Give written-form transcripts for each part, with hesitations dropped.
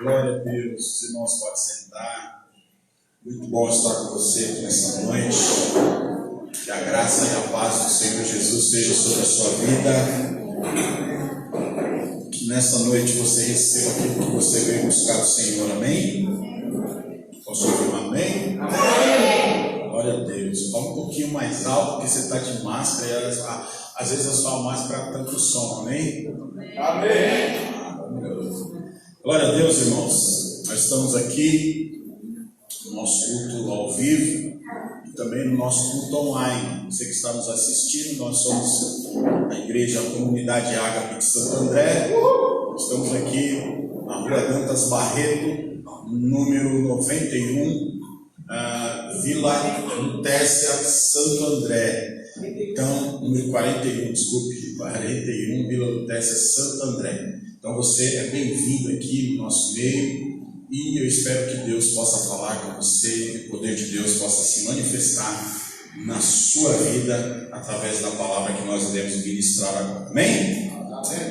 Glória a Deus, os irmãos podem sentar. Muito bom estar com você aqui nessa noite. Que a graça e a paz do Senhor Jesus seja sobre a sua vida. Que nessa noite você receba aquilo que você veio buscar do Senhor, amém? Posso ouvir um amém? Amém! Glória a Deus. Fala um pouquinho mais alto, porque você está de máscara e às vezes a sua máscara tanto som, amém? Amém! Glória a Deus, irmãos. Nós estamos aqui no nosso culto ao vivo e também no nosso culto online. Você que está nos assistindo, nós somos a Igreja Comunidade Ágape de Santo André. Estamos aqui na Rua Dantas Barreto, número 91, Vila Lutécia, Santo André. Então, número 41, desculpe, 41, Vila Lutécia, Santo André. Então você é bem-vindo aqui no nosso meio e eu espero que Deus possa falar com você e o poder de Deus possa se manifestar na sua vida através da palavra que nós iremos ministrar agora. Amém?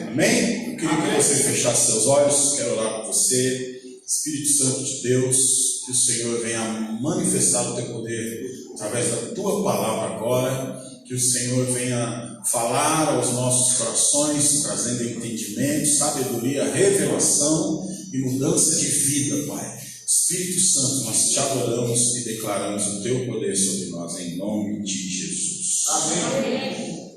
Amém? Eu queria que você fechasse seus olhos, quero orar com você. Espírito Santo de Deus, que o Senhor venha manifestar o teu poder através da tua palavra agora. Que o Senhor venha falar aos nossos corações, trazendo entendimento, sabedoria, revelação e mudança de vida, Pai. Espírito Santo, nós te adoramos e declaramos o teu poder sobre nós, em nome de Jesus. Amém.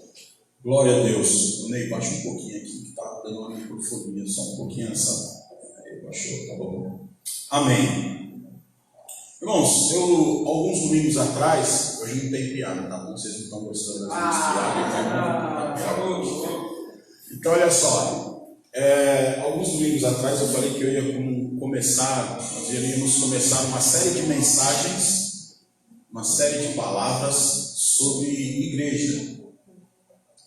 Glória a Deus. O Ney, baixa um pouquinho aqui, que está dando uma microfonia, só um pouquinho essa. Aí, baixou, tá bom. Amém. Irmãos, alguns domingos atrás, hoje não tem piada, tá bom? Vocês não estão gostando das minhas piadas, então olha só, alguns domingos atrás eu falei que eu ia nós iríamos começar uma série de mensagens, uma série de palavras sobre igreja.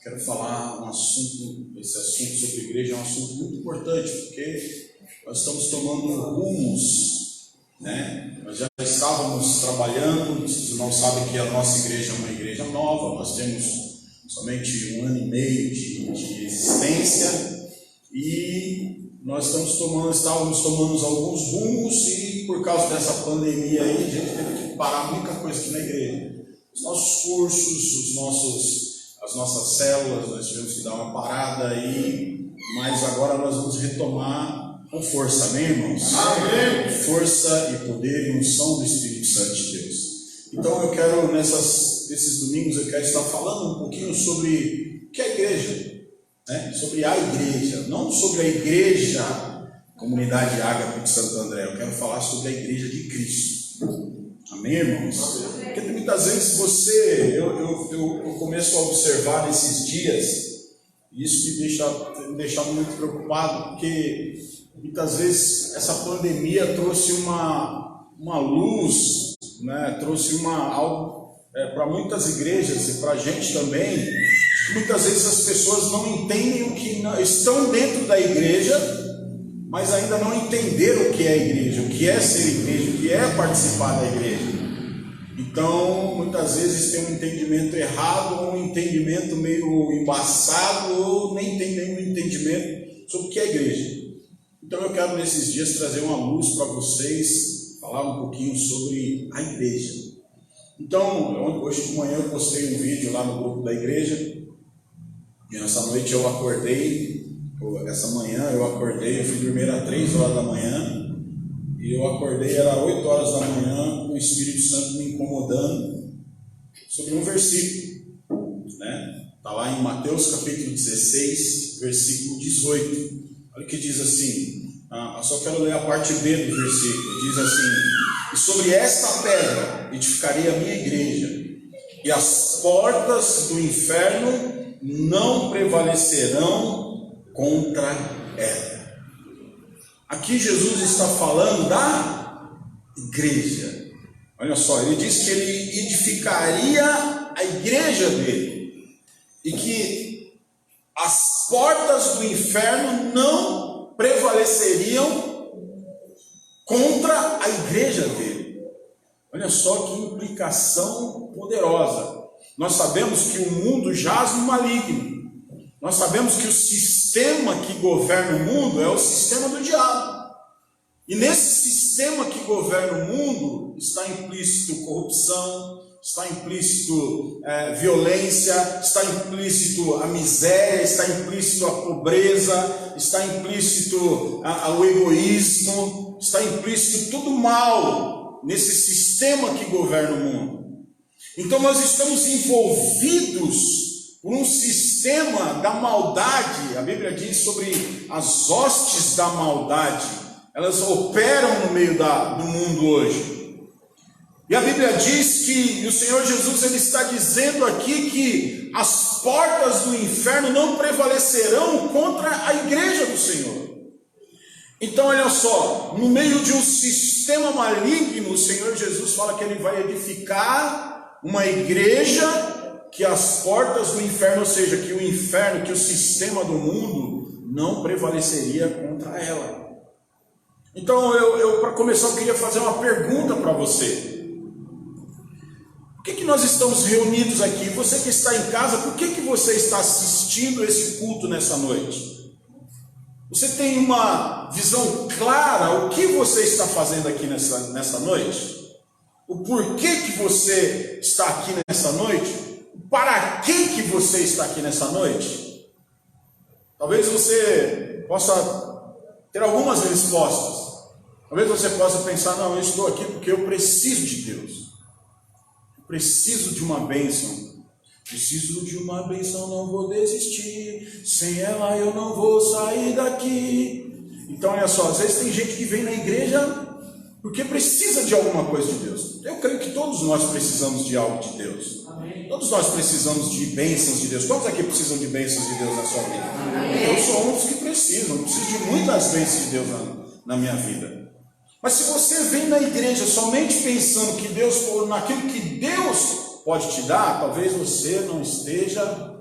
Quero falar esse assunto sobre igreja é um assunto muito importante, porque nós estamos tomando rumos, né? Nós já estávamos trabalhando, os irmãos sabem que a nossa igreja é uma igreja nova, nós temos somente 1 ano e meio de existência e nós estávamos tomando alguns rumos e por causa dessa pandemia aí, a gente teve que parar muita coisa aqui na igreja. Os nossos cursos, as nossas células, nós tivemos que dar uma parada aí mas agora nós vamos retomar com força, amém, irmãos? Amém. Força e poder e unção do Espírito Santo de Deus. Então eu quero, nesses domingos, eu quero estar falando um pouquinho sobre o que é a igreja, né? Sobre a igreja, não sobre a igreja, comunidade Ágape de Santo André, eu quero falar sobre a igreja de Cristo. Amém, irmãos? Porque muitas vezes eu começo a observar nesses dias, e isso me deixa muito preocupado, porque muitas vezes essa pandemia trouxe uma luz, né? Trouxe algo para muitas igrejas e para a gente também. Muitas vezes as pessoas não entendem o que estão dentro da igreja, mas ainda não entenderam o que é a igreja, o que é ser igreja, o que é participar da igreja. Então, muitas vezes tem um entendimento errado, ou um entendimento meio embaçado, ou nem tem nenhum entendimento sobre o que é a igreja. Então eu quero nesses dias trazer uma luz para vocês, falar um pouquinho sobre a igreja. Então, hoje de manhã eu postei um vídeo lá no grupo da igreja, e essa noite eu acordei, essa manhã eu acordei, eu fui dormir às 3 horas da manhã, e eu acordei, era 8 horas da manhã, com o Espírito Santo me incomodando sobre um versículo, né? Está lá em Mateus capítulo 16, versículo 18. Olha o que diz assim, eu só quero ler a parte B do versículo. Diz assim: e sobre esta pedra edificarei a minha igreja, e as portas do inferno não prevalecerão contra ela. Aqui Jesus está falando da igreja. Olha só, ele diz que ele edificaria a igreja dele, e que as portas do inferno não prevaleceriam contra a igreja dele. Olha só que implicação poderosa. Nós sabemos que o mundo jaz no maligno. Nós sabemos que o sistema que governa o mundo é o sistema do diabo. E nesse sistema que governa o mundo está implícito corrupção, está implícito violência, está implícito a miséria, está implícito a pobreza, está implícito o egoísmo, está implícito tudo mal nesse sistema que governa o mundo. Então nós estamos envolvidos por um sistema da maldade. A Bíblia diz sobre as hostes da maldade, elas operam no meio do mundo hoje. E a Bíblia diz que o Senhor Jesus ele está dizendo aqui que as portas do inferno não prevalecerão contra a igreja do Senhor. Então olha só, no meio de um sistema maligno, o Senhor Jesus fala que ele vai edificar uma igreja, que as portas do inferno, ou seja, que o inferno, que o sistema do mundo não prevaleceria contra ela. Então eu para começar eu queria fazer uma pergunta para você. Por que nós estamos reunidos aqui? Você que está em casa, por que você está assistindo esse culto nessa noite? Você tem uma visão clara o que você está fazendo aqui nessa noite? O porquê que você está aqui nessa noite? Para que você está aqui nessa noite? Talvez você possa ter algumas respostas. Talvez você possa pensar, não, eu estou aqui porque eu preciso de Deus. Eu preciso de uma bênção. Preciso de uma bênção, não vou desistir. Sem ela eu não vou sair daqui. Então olha só, às vezes tem gente que vem na igreja porque precisa de alguma coisa de Deus. Eu creio que todos nós precisamos de algo de Deus. Amém. Todos nós precisamos de bênçãos de Deus. Quantos aqui precisam de bênçãos de Deus na sua vida? Amém. Eu sou um dos que precisam. Eu preciso de muitas bênçãos de Deus na minha vida. Mas se você vem na igreja somente pensando que Deus, naquilo que Deus pode te dar, talvez você não esteja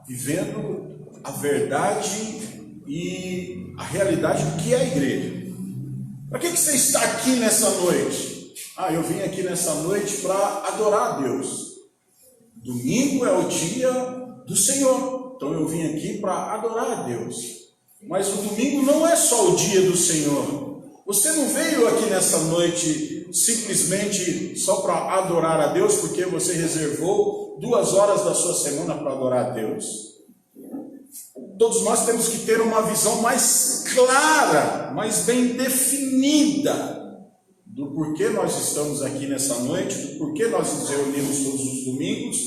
vivendo a verdade e a realidade do que é a igreja. Para que você está aqui nessa noite? Eu vim aqui nessa noite para adorar a Deus. Domingo é o dia do Senhor, então eu vim aqui para adorar a Deus. Mas o domingo não é só o dia do Senhor. Você não veio aqui nessa noite simplesmente só para adorar a Deus, porque você reservou 2 horas da sua semana para adorar a Deus. todos nós temos que ter uma visão mais clara, mais bem definida do porquê nós estamos aqui nessa noite, do porquê nós nos reunimos todos os domingos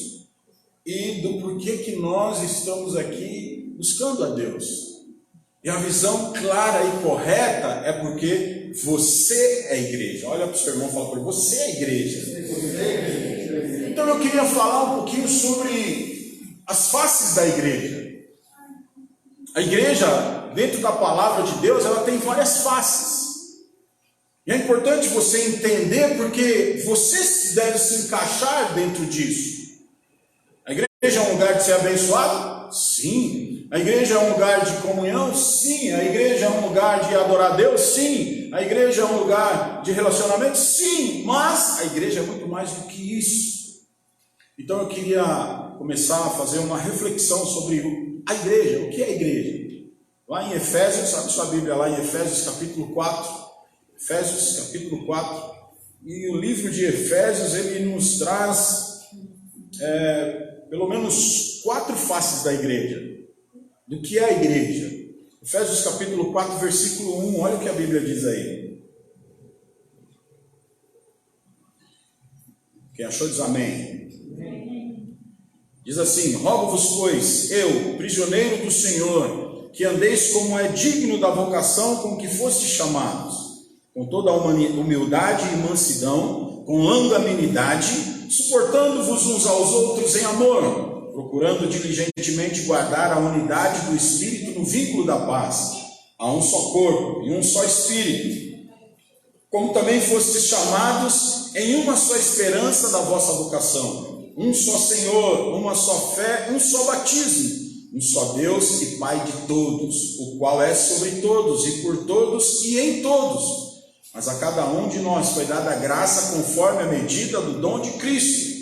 e do porquê que nós estamos aqui buscando a Deus. E a visão clara e correta é porque você é igreja. Olha para o seu irmão e fala para ele: você é igreja. Então eu queria falar um pouquinho sobre as faces da igreja. A igreja, dentro da palavra de Deus, ela tem várias faces. E é importante você entender porque você deve se encaixar dentro disso. A igreja é um lugar de ser abençoado? Sim. A igreja é um lugar de comunhão? Sim. A igreja é um lugar de adorar a Deus? Sim. A igreja é um lugar de relacionamento? Sim. Mas a igreja é muito mais do que isso. Então eu queria começar a fazer uma reflexão sobre a igreja. O que é a igreja? Lá em Efésios, abre sua Bíblia lá em Efésios capítulo 4. Efésios capítulo 4. E o livro de Efésios, ele nos traz pelo menos 4 faces da igreja. Do que é a igreja? Efésios capítulo 4, versículo 1, olha o que a Bíblia diz aí. Quem achou diz amém. Diz assim: rogo-vos, pois, eu, prisioneiro do Senhor, que andeis como é digno da vocação com que fostes chamados, com toda a humildade e mansidão, com longanimidade, suportando-vos uns aos outros em amor, procurando diligentemente guardar a unidade do Espírito no vínculo da paz. Há um só corpo e um só Espírito, como também fostes chamados em uma só esperança da vossa vocação, um só Senhor, uma só fé, um só batismo, um só Deus e Pai de todos, o qual é sobre todos e por todos e em todos. Mas a cada um de nós foi dada a graça conforme a medida do dom de Cristo.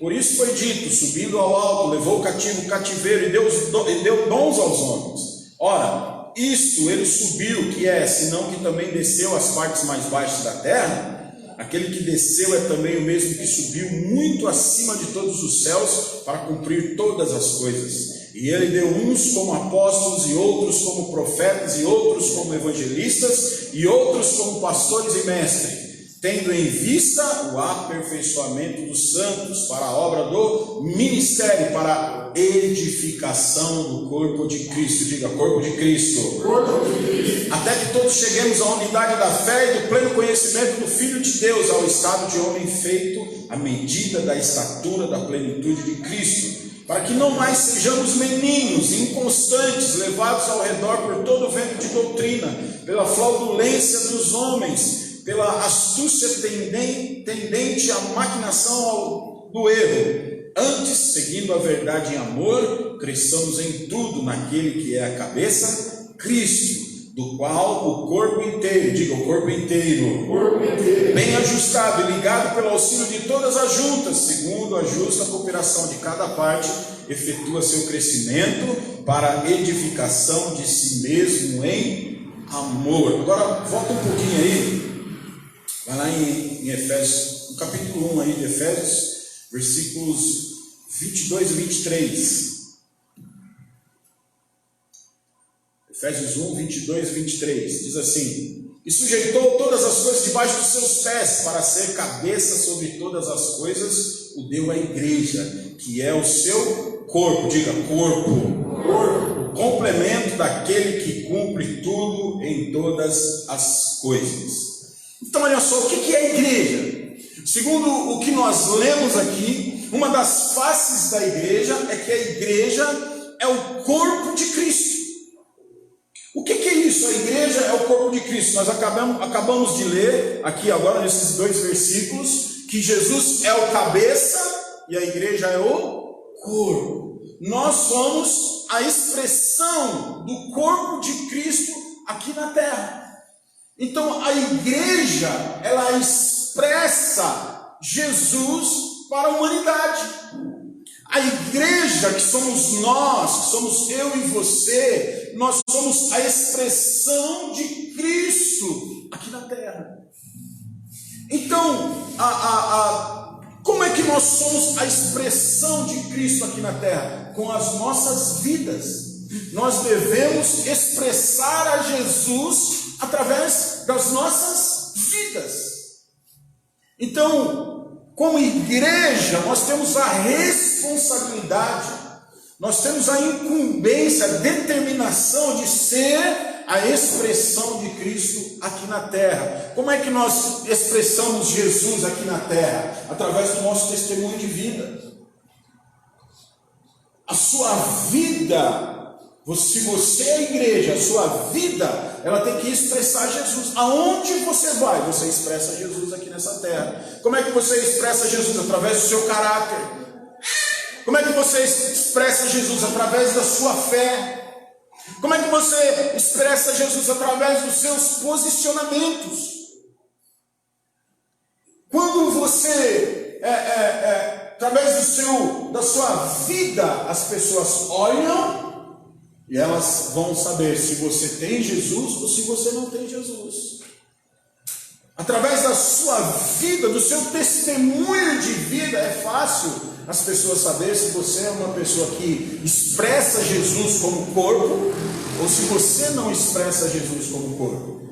Por isso foi dito: subindo ao alto, levou o cativo o cativeiro e deu dons aos homens. Ora, isto ele subiu, que é, senão que também desceu às partes mais baixas da terra. Aquele que desceu é também o mesmo que subiu muito acima de todos os céus para cumprir todas as coisas. E ele deu uns como apóstolos, e outros como profetas, e outros como evangelistas, e outros como pastores e mestres, tendo em vista o aperfeiçoamento dos santos para a obra do ministério, para a edificação do corpo de Cristo. Diga: corpo de Cristo. Corpo de Cristo. Até que todos cheguemos à unidade da fé e do pleno conhecimento do Filho de Deus, ao estado de homem feito à medida da estatura da plenitude de Cristo, para que não mais sejamos meninos inconstantes, levados ao redor por todo vento de doutrina, pela fraudulência dos homens, pela astúcia tendente à maquinação do erro. Antes, seguindo a verdade em amor, cresçamos em tudo naquele que é a cabeça, Cristo, do qual o corpo inteiro, diga o corpo inteiro, bem ajustado e ligado pelo auxílio de todas as juntas, segundo a justa cooperação de cada parte, efetua seu crescimento para a edificação de si mesmo em amor. Agora volta um pouquinho aí, vai lá em Efésios, no capítulo 1 aí de Efésios, versículos 22 e 23. Efésios 1, 22 e 23, diz assim: e sujeitou todas as coisas debaixo dos seus pés, para ser cabeça sobre todas as coisas, o deu à igreja, que é o seu corpo. Diga: corpo. O complemento daquele que cumpre tudo em todas as coisas. Então olha só, o que é a igreja? Segundo o que nós lemos aqui, uma das faces da igreja é que a igreja é o corpo de Cristo. O que é isso? A igreja é o corpo de Cristo. Nós acabamos de ler aqui agora nesses 2 versículos que Jesus é o cabeça e a igreja é o corpo. Nós somos a expressão do corpo de Cristo aqui na terra. Então a igreja, ela expressa Jesus para a humanidade. A igreja, que somos nós, que somos eu e você, nós somos a expressão de Cristo aqui na terra. Então, como é que nós somos a expressão de Cristo aqui na terra? Com as nossas vidas. Nós devemos expressar a Jesus através das nossas vidas. Então, como igreja, nós temos a responsabilidade, nós temos a incumbência, a determinação de ser a expressão de Cristo aqui na terra. Como é que nós expressamos Jesus aqui na terra? Através do nosso testemunho de vida. A sua vida, se você é a igreja, a sua vida, ela tem que expressar Jesus. Aonde você vai, você expressa Jesus aqui nessa terra. Como é que você expressa Jesus? Através do seu caráter. Como é que você expressa Jesus? Através da sua fé. Como é que você expressa Jesus? Através dos seus posicionamentos. Quando você, através da sua vida, as pessoas olham e elas vão saber se você tem Jesus ou se você não tem Jesus. Através da sua vida, do seu testemunho de vida, é fácil as pessoas saberem se você é uma pessoa que expressa Jesus como corpo ou se você não expressa Jesus como corpo.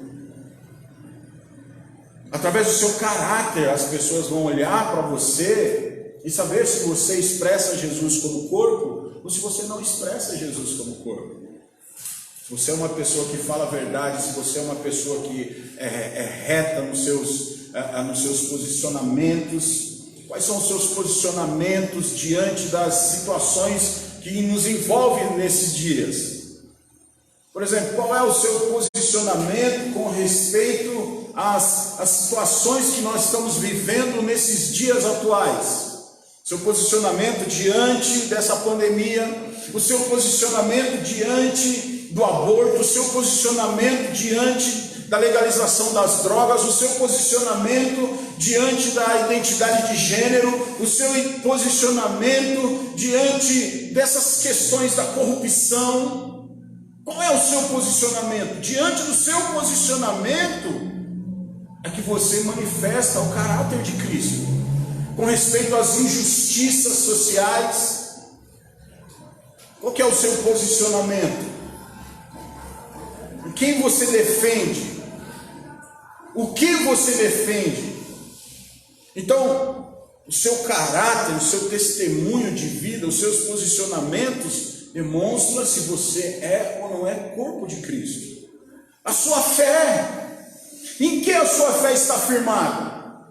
Através do seu caráter, as pessoas vão olhar para você e saber se você expressa Jesus como corpo ou se você não expressa Jesus como corpo. Se você é uma pessoa que fala a verdade, se você é uma pessoa que é reta nos seus posicionamentos. Quais são os seus posicionamentos diante das situações que nos envolvem nesses dias? Por exemplo, qual é o seu posicionamento com respeito às situações que nós estamos vivendo nesses dias atuais? Seu posicionamento diante dessa pandemia, o seu posicionamento diante do aborto, o seu posicionamento diante da legalização das drogas, o seu posicionamento diante da identidade de gênero, o seu posicionamento diante dessas questões da corrupção. Qual é o seu posicionamento? Diante do seu posicionamento é que você manifesta o caráter de Cristo, com respeito às injustiças sociais. Qual que é o seu posicionamento? Quem você defende? O que você defende? Então, o seu caráter, o seu testemunho de vida, os seus posicionamentos demonstram se você é ou não é corpo de Cristo. A sua fé, em que a sua fé está firmada?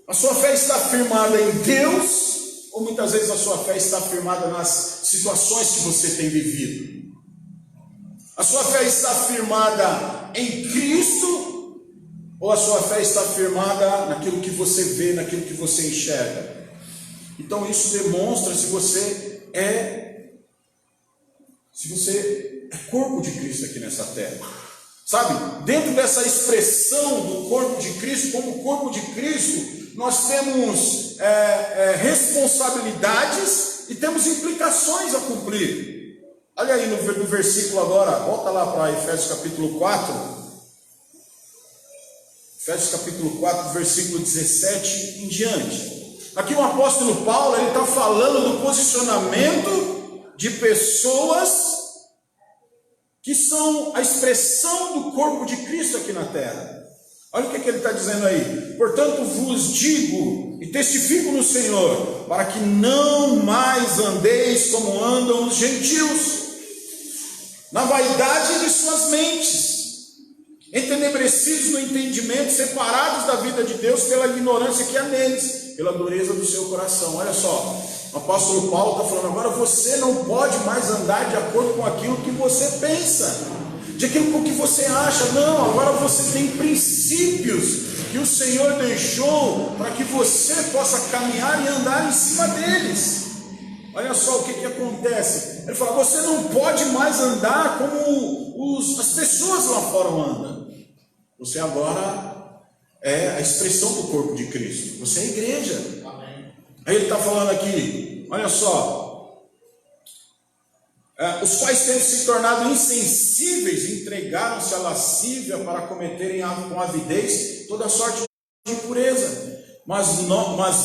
A sua fé está firmada em Deus, ou muitas vezes a sua fé está firmada nas situações que você tem vivido? A sua fé está firmada em Cristo, ou a sua fé está firmada naquilo que você vê, naquilo que você enxerga? Então isso demonstra se você é corpo de Cristo aqui nessa terra. Sabe, dentro dessa expressão do corpo de Cristo, como corpo de Cristo, nós temos responsabilidades e temos implicações a cumprir. Olha aí no versículo agora, volta lá para Efésios capítulo 4. Efésios capítulo 4, versículo 17 em diante. Aqui o apóstolo Paulo, ele está falando do posicionamento de pessoas que são a expressão do corpo de Cristo aqui na terra. Olha o que ele está dizendo aí. Portanto vos digo e testifico no Senhor, para que não mais andeis como andam os gentios, na vaidade de suas mentes, entenebrecidos no entendimento, separados da vida de Deus pela ignorância que há neles, pela dureza do seu coração. Olha só, o apóstolo Paulo está falando, agora você não pode mais andar de acordo com aquilo que você pensa, de aquilo com que você acha. Não, agora você tem princípios que o Senhor deixou para que você possa caminhar e andar em cima deles. Olha só o que acontece. Ele fala, você não pode mais andar como as pessoas lá fora andam. Você agora é a expressão do corpo de Cristo. Você é a igreja. Amém. Aí ele está falando aqui, olha só, os quais tendo se tornado insensíveis, entregaram-se à lascívia para cometerem com avidez toda sorte de impureza. Mas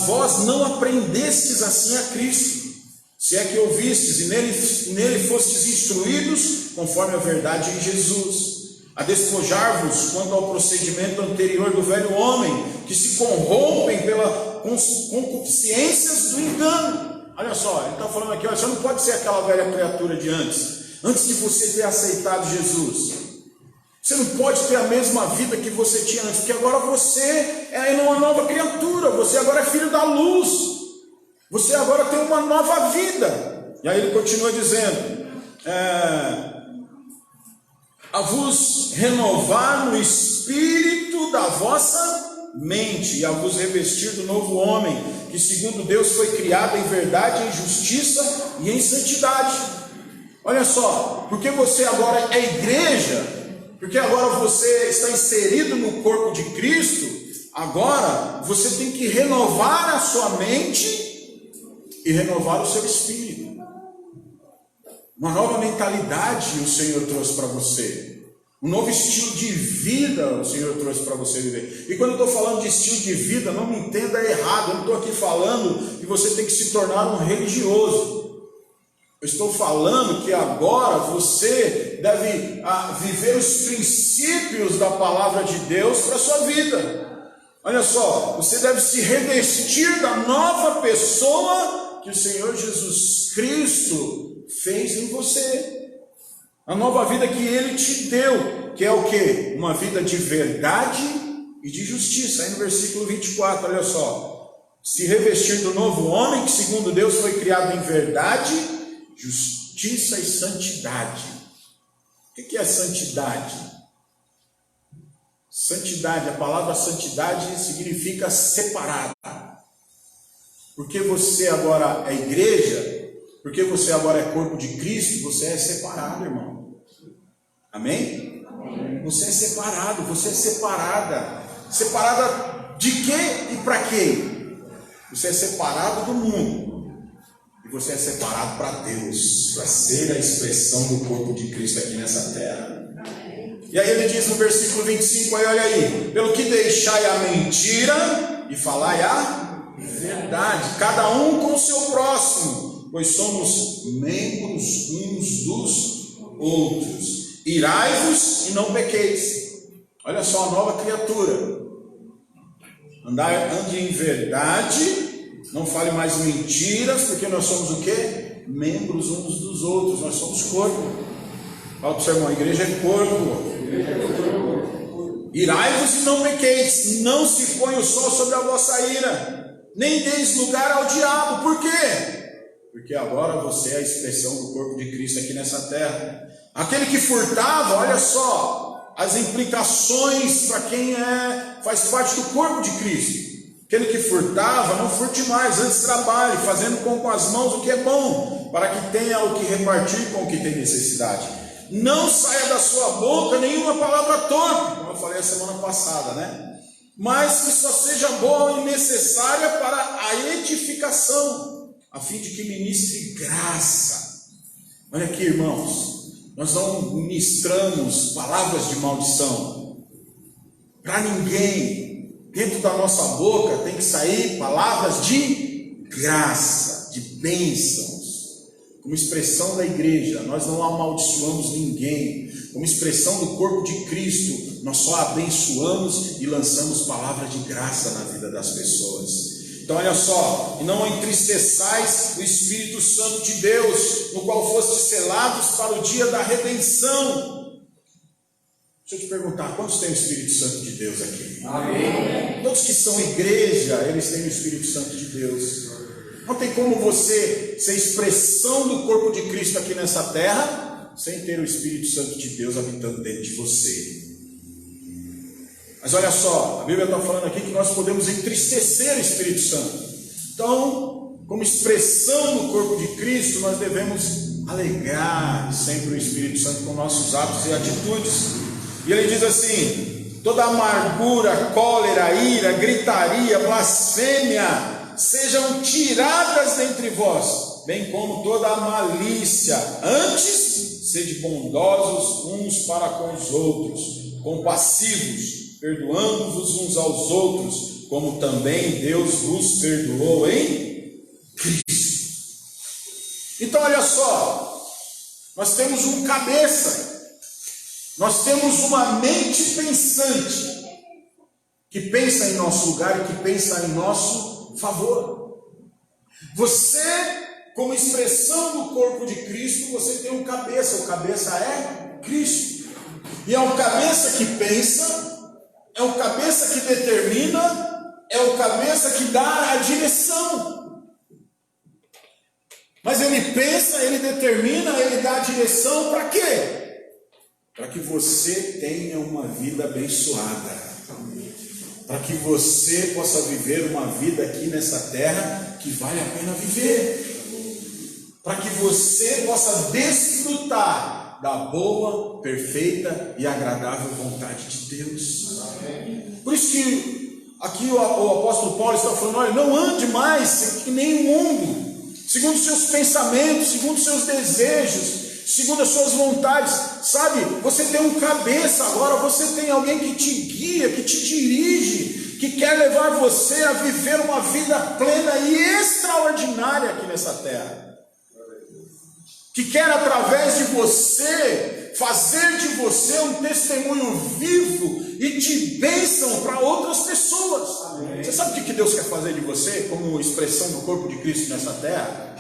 vós não aprendestes assim a Cristo. se é que ouvistes e nele fostes instruídos, conforme a verdade em Jesus, a despojar-vos quanto ao procedimento anterior do velho homem, que se corrompem pelas concupiscências do engano. Olha só, ele está falando aqui, olha, você não pode ser aquela velha criatura de antes de você ter aceitado Jesus. Você não pode ter a mesma vida que você tinha antes, porque agora você é uma nova criatura, você agora é filho da luz. Você agora tem uma nova vida. E aí ele continua dizendo, a vos renovar no espírito da vossa mente, e a vos revestir do novo homem, que segundo Deus foi criado em verdade, em justiça e em santidade. Olha só, porque você agora é igreja, porque agora você está inserido no corpo de Cristo, agora você tem que renovar a sua mente e renovar o seu espírito. Uma nova mentalidade o Senhor trouxe para você. Um novo estilo de vida o Senhor trouxe para você viver. E quando eu estou falando de estilo de vida, não me entenda errado. Eu não estou aqui falando que você tem que se tornar um religioso. Eu estou falando que agora você deve viver os princípios da palavra de Deus para a sua vida. Olha só, você deve se revestir da nova pessoa que o Senhor Jesus Cristo fez em você, a nova vida que Ele te deu, que é o quê? Uma vida de verdade e de justiça. Aí no versículo 24, olha só, se revestir do novo homem, que segundo Deus foi criado em verdade, justiça e santidade. O que é santidade? Santidade, a palavra santidade significa separado. Porque você agora é igreja, porque você agora é corpo de Cristo, você é separado, irmão. Amém? Amém. Você é separado, você é separada. Separada de quê e para quê? Você é separado do mundo. E você é separado para Deus, para ser a expressão do corpo de Cristo aqui nessa terra. E aí ele diz no versículo 25, aí olha aí, pelo que deixai a mentira e falai a verdade, cada um com o seu próximo, pois somos membros uns dos outros. Irai-vos e não pequeis. Olha só, a nova criatura. Ande em verdade, não fale mais mentiras, porque nós somos o quê? Membros uns dos outros, nós somos corpo. Fala para o seu irmão, a igreja é corpo. Irai-vos e não pequeis, não se põe o sol sobre a vossa ira, nem deis lugar ao diabo. Por quê? Porque agora você é a expressão do corpo de Cristo aqui nessa terra. Aquele que furtava, olha só as implicações para quem faz parte do corpo de Cristo. Aquele que furtava, não furte mais, antes trabalhe, fazendo com as mãos o que é bom, para que tenha o que repartir com o que tem necessidade. Não saia da sua boca nenhuma palavra torpe, como eu falei a semana passada, né? Mas que só seja boa e necessária para a edificação, a fim de que ministre graça. Olha aqui, irmãos, nós não ministramos palavras de maldição para ninguém. Dentro da nossa boca tem que sair palavras de graça, de bênçãos. Como expressão da igreja, nós não amaldiçoamos ninguém. Como expressão do corpo de Cristo, nós só abençoamos e lançamos palavras de graça na vida das pessoas. Então olha só, e não entristeçais o Espírito Santo de Deus, no qual fostes selados para o dia da redenção. Deixa eu te perguntar, quantos têm o Espírito Santo de Deus aqui? Amém. Todos que são igreja, eles têm o Espírito Santo de Deus. Não tem como você ser expressão do corpo de Cristo aqui nessa terra sem ter o Espírito Santo de Deus habitando dentro de você. Mas olha só, a Bíblia está falando aqui que nós podemos entristecer o Espírito Santo. Então, como expressão do corpo de Cristo, nós devemos alegrar sempre o Espírito Santo com nossos atos e atitudes. E ele diz assim: toda amargura, cólera, ira, gritaria, blasfêmia sejam tiradas dentre vós, bem como toda a malícia. Antes, sede bondosos uns para com os outros, compassivos, perdoando-vos uns aos outros, como também Deus vos perdoou em Cristo. olha só, nós temos um cabeça, nós temos uma mente pensante, que pensa em nosso lugar e que pensa em nosso favor. Você, como expressão do corpo de Cristo, você tem um cabeça, o cabeça é Cristo. E é o cabeça que pensa, é o cabeça que determina, é o cabeça que dá a direção. Mas ele pensa, ele determina, ele dá a direção para quê? Para que você tenha uma vida abençoada. Para que você possa viver uma vida aqui nessa terra que vale a pena viver. Para que você possa desfrutar da boa, perfeita e agradável vontade de Deus. Por isso que aqui o apóstolo Paulo está falando, olha, não ande mais que nem o mundo, segundo os seus pensamentos, segundo os seus desejos, segundo as suas vontades, sabe? Você tem um cabeça agora, você tem alguém que te guia, que te dirige, que quer levar você a viver uma vida plena e extraordinária aqui nessa terra. Que quer através de você, fazer de você um testemunho vivo e de bênção para outras pessoas. Amém. Você sabe o que Deus quer fazer de você como expressão do corpo de Cristo nessa terra?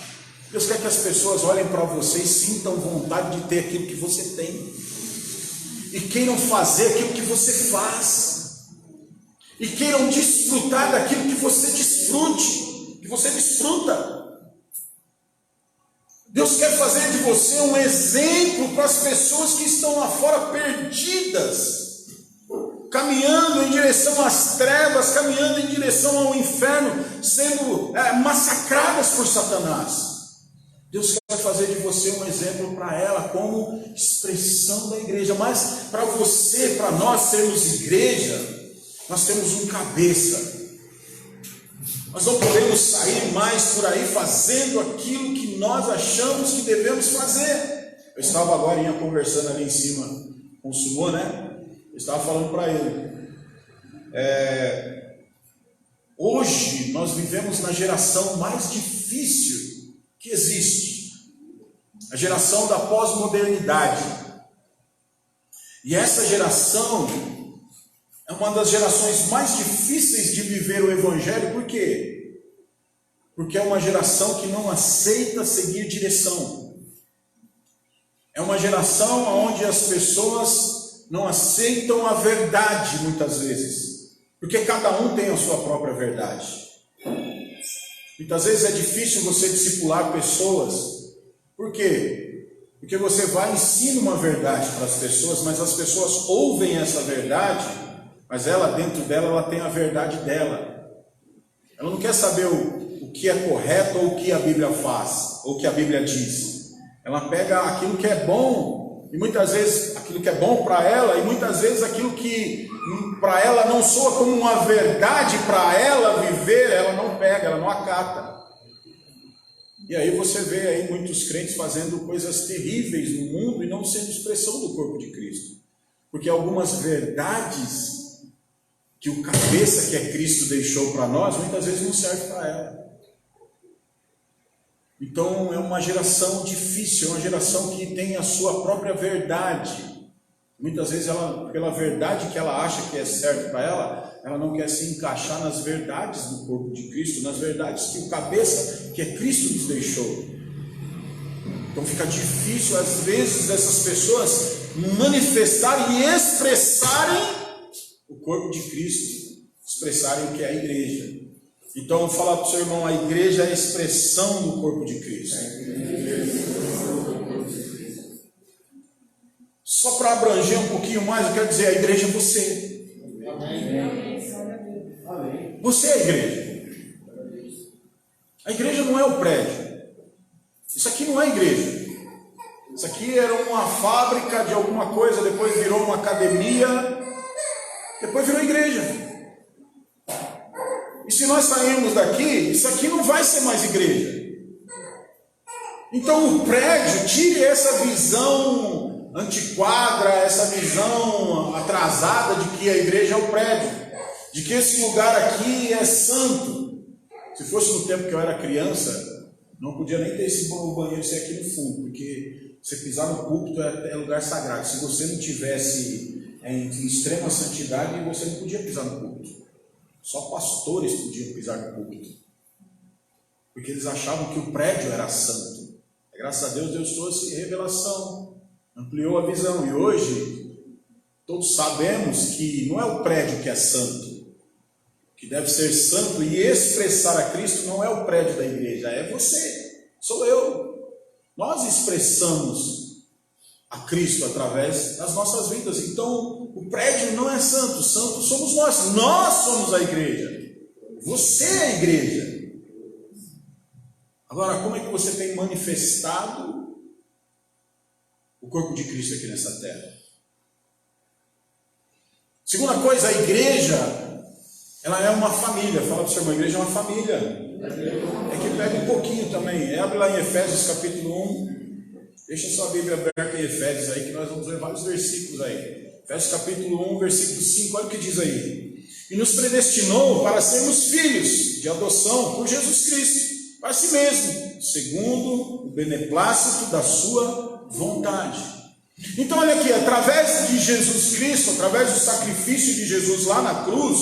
Deus quer que as pessoas olhem para você e sintam vontade de ter aquilo que você tem. E queiram fazer aquilo que você faz. E queiram desfrutar daquilo que você desfrute. Que você desfruta. Deus quer fazer de você um exemplo para as pessoas que estão lá fora perdidas. Caminhando em direção às trevas, caminhando em direção ao inferno, sendo massacradas por Satanás. Deus quer fazer de você um exemplo para ela como expressão da igreja. Mas para você, para nós sermos igreja, nós temos um cabeça. Nós não podemos sair mais por aí fazendo aquilo que nós achamos que devemos fazer. Eu estava agora conversando ali em cima com o Sumô, né? Eu estava falando para ele. Hoje nós vivemos na geração mais difícil que existe, a geração da pós-modernidade. E essa geração é uma das gerações mais difíceis de viver o Evangelho. Por quê? Porque é uma geração que não aceita seguir direção. É uma geração onde as pessoas não aceitam a verdade muitas vezes, porque cada um tem a sua própria verdade. Muitas vezes é difícil você discipular pessoas. Por quê? Porque você vai e ensina uma verdade para as pessoas, mas as pessoas ouvem essa verdade, mas ela, dentro dela, ela tem a verdade dela. Ela não quer saber o que é correto ou o que a Bíblia faz, ou o que a Bíblia diz. Ela pega aquilo que é bom, e muitas vezes aquilo que é bom para ela, e muitas vezes aquilo que para ela não soa como uma verdade para ela viver, ela não pega, ela não acata. E aí você vê aí muitos crentes fazendo coisas terríveis no mundo e não sendo expressão do corpo de Cristo. Porque algumas verdades que o cabeça que é Cristo deixou para nós, muitas vezes não serve para ela. Então é uma geração difícil, é uma geração que tem a sua própria verdade. Muitas vezes ela, pela verdade que ela acha que é certo para ela, ela não quer se encaixar nas verdades do corpo de Cristo, nas verdades que o cabeça que é Cristo nos deixou. Então fica difícil às vezes dessas pessoas manifestarem e expressarem o corpo de Cristo, expressarem o que é a igreja. Então fala para o seu irmão, a igreja é a expressão do corpo de Cristo. Só para abranger um pouquinho mais, eu quero dizer, a igreja é você. Você é a igreja. A igreja não é o prédio. Isso aqui não é igreja. Isso aqui era uma fábrica de alguma coisa, depois virou uma academia, depois virou igreja. E se nós sairmos daqui, isso aqui não vai ser mais igreja. Então o prédio, tire essa visão antiquada, essa visão atrasada de que a igreja é o prédio, de que esse lugar aqui é santo. Se fosse no tempo que eu era criança, Não podia nem ter esse banheiro ser aqui no fundo, porque você pisar no púlpito é lugar sagrado. Se você não tivesse em extrema santidade, você não podia pisar no púlpito. Só pastores podiam pisar no púlpito, porque eles achavam que o prédio era santo. Graças a Deus, Deus trouxe revelação, ampliou a visão, e hoje todos sabemos que não é o prédio que é santo, que deve ser santo e expressar a Cristo não é o prédio da igreja, é você, sou eu. Nós expressamos a Cristo através das nossas vidas. Então o prédio não é santo, santo somos nós somos a igreja, você é a igreja. Agora, como é que você tem manifestado o corpo de Cristo aqui nessa terra? Segunda coisa, a igreja, ela é uma família. Fala para o seu irmão, a igreja é uma família. É que pega um pouquinho também. Abre lá em Efésios capítulo 1. Deixa sua Bíblia aberta em Efésios aí, que nós vamos ler vários versículos aí. Efésios capítulo 1, versículo 5, olha o que diz aí. E nos predestinou para sermos filhos de adoção por Jesus Cristo, para si mesmo, segundo o beneplácito da sua vontade. Então olha aqui, através de Jesus Cristo, através do sacrifício de Jesus lá na cruz,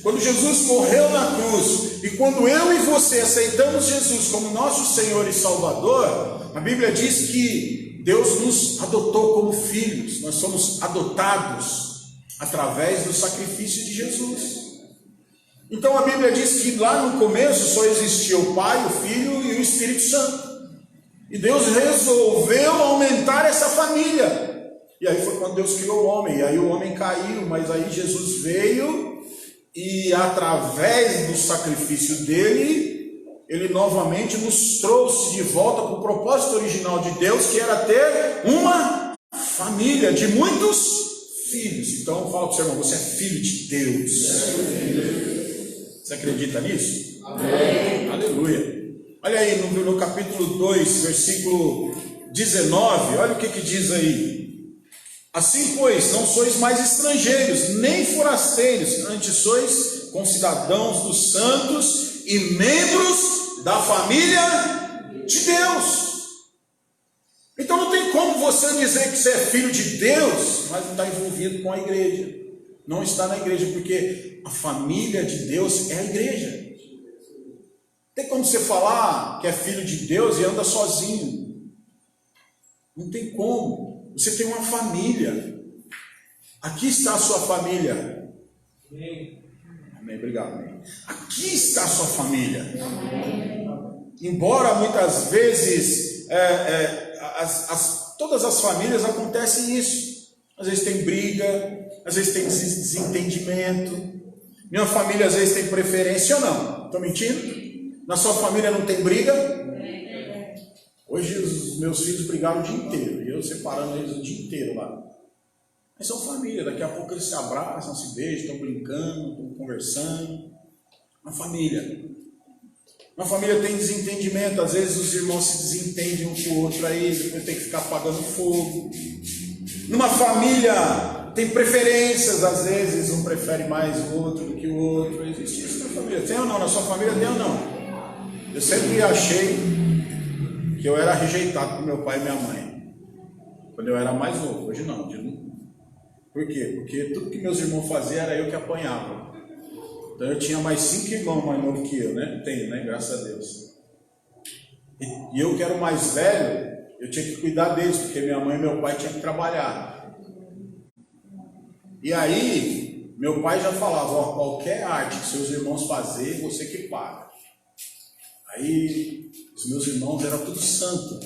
quando Jesus morreu na cruz, e quando eu e você aceitamos Jesus como nosso Senhor e Salvador, a Bíblia diz que Deus nos adotou como filhos. Nós somos adotados através do sacrifício de Jesus. Então a Bíblia diz que lá no começo só existia o Pai, o Filho e o Espírito Santo. E Deus resolveu aumentar essa família. E aí foi quando Deus criou o homem. E aí o homem caiu, mas aí Jesus veio e através do sacrifício dele, ele novamente nos trouxe de volta para o propósito original de Deus, que era ter uma família de muitos filhos. Então fala para o seu irmão, você é filho de Deus. Você acredita nisso? Amém. Aleluia. Olha aí no capítulo 2, versículo 19, olha o que diz aí. Assim, pois, não sois mais estrangeiros, nem forasteiros, antes sois concidadãos dos santos e membros da família de Deus. Então não tem como você dizer que você é filho de Deus, mas não está envolvido com a igreja. Não está na igreja, porque a família de Deus é a igreja. Tem como você falar que é filho de Deus e anda sozinho? Não tem como. Você tem uma família. Aqui está a sua família. Amém. Amém. Obrigado. Amém. Aqui está a sua família. Amém. Embora muitas vezes todas as famílias acontecem isso. Às vezes tem briga, às vezes tem desentendimento. Minha família às vezes tem preferência ou não? Estou mentindo? Na sua família não tem briga? Hoje os meus filhos brigaram o dia inteiro, e eu separando eles o dia inteiro lá. Mas são família, daqui a pouco eles se abraçam, se beijam, estão brincando, estão conversando. Uma família. Uma família tem desentendimento, às vezes os irmãos se desentendem um com o outro aí, depois tem que ficar apagando fogo. Numa família tem preferências, às vezes um prefere mais o outro do que o outro. Existe isso na família. Tem ou não? Na sua família tem ou não? Eu sempre achei que eu era rejeitado por meu pai e minha mãe, quando eu era mais novo. Hoje não. Por quê? Porque tudo que meus irmãos faziam era eu que apanhava. Então eu tinha mais 5 irmãos mais novos que eu, né? Tenho, né? Graças a Deus. E eu que era o mais velho, eu tinha que cuidar deles, porque minha mãe e meu pai tinham que trabalhar. E aí, meu pai já falava, ó, qualquer arte que seus irmãos fazerem, você que paga. Aí, os meus irmãos eram tudo santo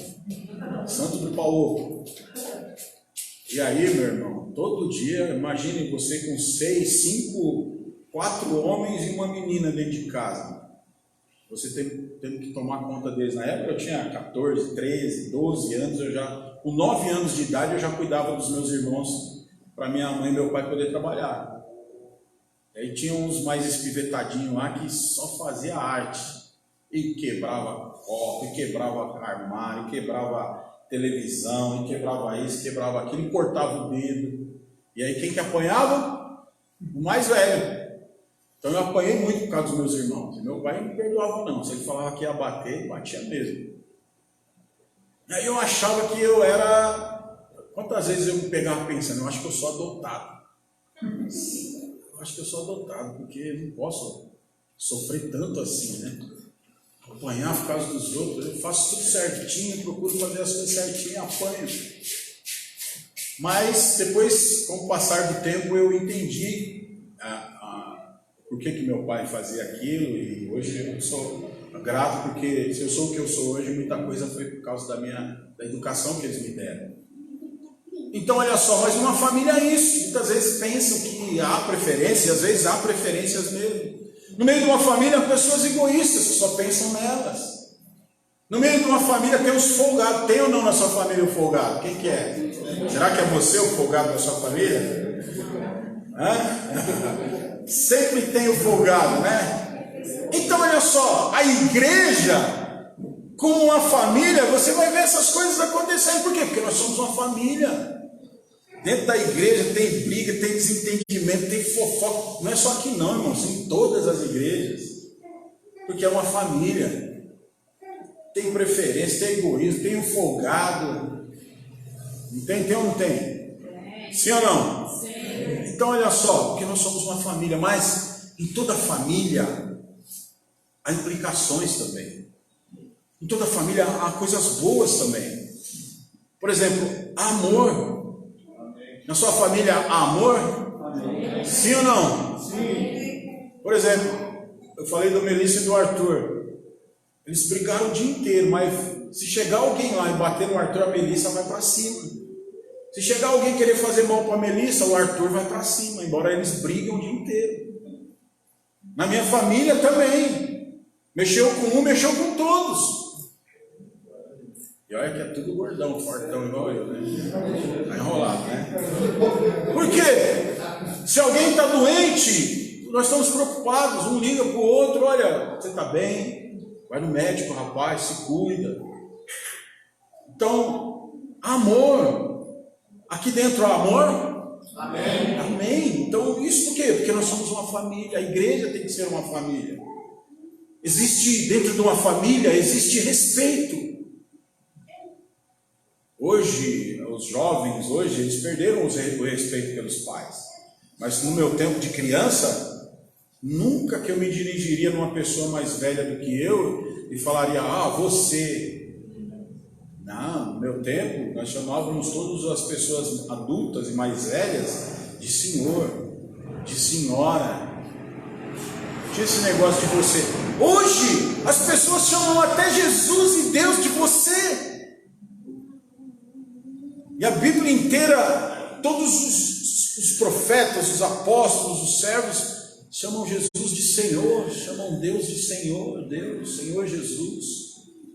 do pau. E aí, meu irmão, todo dia, imagine você com 6, 5, 4 homens e uma menina dentro de casa. Você tendo que tomar conta deles. Na época eu tinha 14, 13, 12 anos, com 9 anos de idade eu já cuidava dos meus irmãos, para minha mãe e meu pai poder trabalhar. E aí tinha uns mais espivetadinhos lá que só fazia arte. E quebrava copo, e quebrava armário, e quebrava televisão, e quebrava isso, quebrava aquilo, e cortava o dedo. E aí quem que apanhava? O mais velho. Então eu apanhei muito por causa dos meus irmãos. E meu pai não me perdoava não. Se ele falava que ia bater, ele batia mesmo. E aí eu achava que eu era... Quantas vezes eu me pegava pensando, eu acho que eu sou adotado. Eu acho que eu sou adotado, porque eu não posso sofrer tanto assim, né? Apanhar por causa dos outros. Eu faço tudo certinho, procuro fazer as coisas certinho, apanho. Mas depois, com o passar do tempo, eu entendi por que meu pai fazia aquilo, e hoje eu sou grato, porque se eu sou o que eu sou hoje, muita coisa foi por causa da educação que eles me deram. Então olha só, mas uma família é isso. Muitas vezes pensam que há preferência, às vezes há preferências mesmo. No meio de uma família, pessoas egoístas que só pensam nelas. No meio de uma família tem os folgados. Tem ou não na sua família o folgado? Quem que é? Será que é você o folgado da sua família? Sempre tem o folgado, né? Então olha só, a igreja, como uma família, você vai ver essas coisas acontecendo. Por quê? Porque nós somos uma família. Dentro da igreja tem briga, tem desentendimento, tem fofoca. Não é só aqui não, irmãos, em todas as igrejas. Porque é uma família. Tem preferência, tem egoísmo, tem um folgado. Não tem? Tem ou não tem? Sim ou não? Sim. Então olha só, porque nós somos uma família, mas em toda família há implicações também. Em toda família há coisas boas também. Por exemplo, há amor. Na sua família há amor? Amém. Sim ou não? Sim. Por exemplo, eu falei do Melissa e do Arthur. Eles brigaram o dia inteiro, mas se chegar alguém lá e bater no Arthur, a Melissa vai para cima. Se chegar alguém querer fazer mal para a Melissa, o Arthur vai para cima, embora eles brigam o dia inteiro. Na minha família também. Mexeu com um, mexeu com todos. E olha que é tudo gordão, fortão igual eu, né? Tá enrolado, né? Por quê? Se alguém está doente, nós estamos preocupados, um liga para o outro, olha, você está bem? Vai no médico, rapaz, se cuida. Então, amor. Aqui dentro há amor? Amém. Amém. Então, isso por quê? Porque nós somos uma família, a igreja tem que ser uma família. Existe, dentro de uma família, existe respeito. Hoje, os jovens, eles perderam o respeito pelos pais. Mas no meu tempo de criança, nunca que eu me dirigiria numa pessoa mais velha do que eu e falaria, você. Não, no meu tempo, nós chamávamos todas as pessoas adultas e mais velhas de senhor, de senhora. Tinha esse negócio de você. Hoje, as pessoas chamam até Jesus e Deus de você. E a Bíblia inteira, todos os profetas, os apóstolos, os servos, chamam Jesus de Senhor, chamam Deus de Senhor, Deus, Senhor Jesus.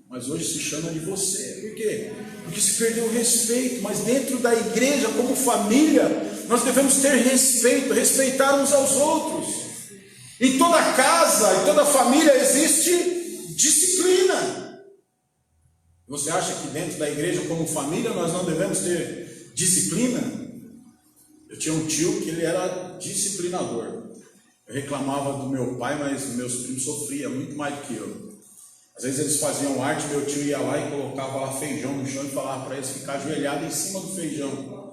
Mas hoje se chama de você. Por quê? Porque se perdeu o respeito. Mas dentro da igreja, como família, nós devemos ter respeito, respeitar uns aos outros. Em toda casa, em toda família existe disciplina. Você acha que dentro da igreja, como família, nós não devemos ter disciplina? Eu tinha um tio que ele era disciplinador. Eu reclamava do meu pai, mas meus primos sofriam muito mais do que eu. Às vezes eles faziam arte, meu tio ia lá e colocava lá feijão no chão e falava para eles ficar ajoelhados em cima do feijão.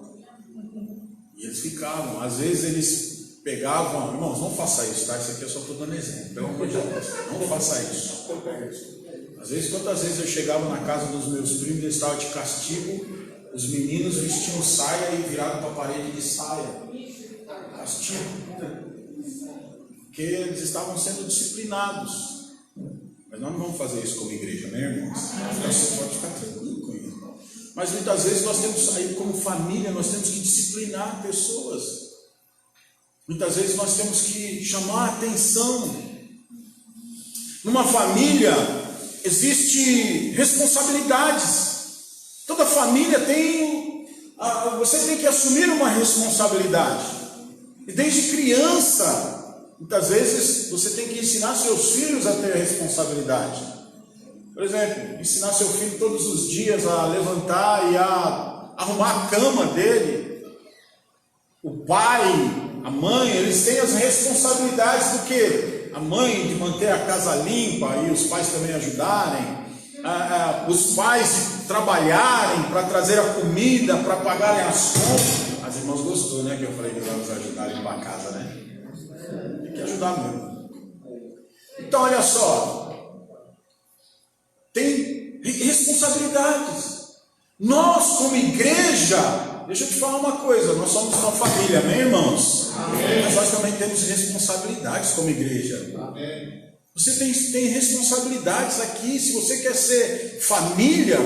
E eles ficavam. Às vezes eles pegavam, irmãos, não faça isso, tá? Isso aqui eu só estou dando exemplo. Pelo amor de Deus, não faça isso. Às vezes, quantas vezes eu chegava na casa dos meus primos, eles estavam de castigo, os meninos vestiam saia e viravam para a parede de saia. Castigo. Porque eles estavam sendo disciplinados. Mas nós não vamos fazer isso como igreja, né, irmãos? Então você pode ficar tranquilo com isso. Mas muitas vezes nós temos que sair como família, nós temos que disciplinar pessoas. Muitas vezes nós temos que chamar a atenção. Numa família existe responsabilidades. Toda família tem, você tem que assumir uma responsabilidade. E desde criança, muitas vezes você tem que ensinar seus filhos a ter responsabilidade. Por exemplo, ensinar seu filho todos os dias a levantar e a arrumar a cama dele. O pai a mãe, eles têm as responsabilidades do quê? A mãe de manter a casa limpa e os pais também ajudarem, os pais trabalharem para trazer a comida, para pagarem as contas. As irmãs gostou, né? Que eu falei que eles vão ajudar a limpar a casa, né? Tem que ajudar mesmo. Então, olha só, tem responsabilidades. Nós, como igreja, deixa eu te falar uma coisa, nós somos uma família, amém, irmãos? Amém. Mas nós também temos responsabilidades como igreja. Amém. Você tem responsabilidades aqui. Se você quer ser família,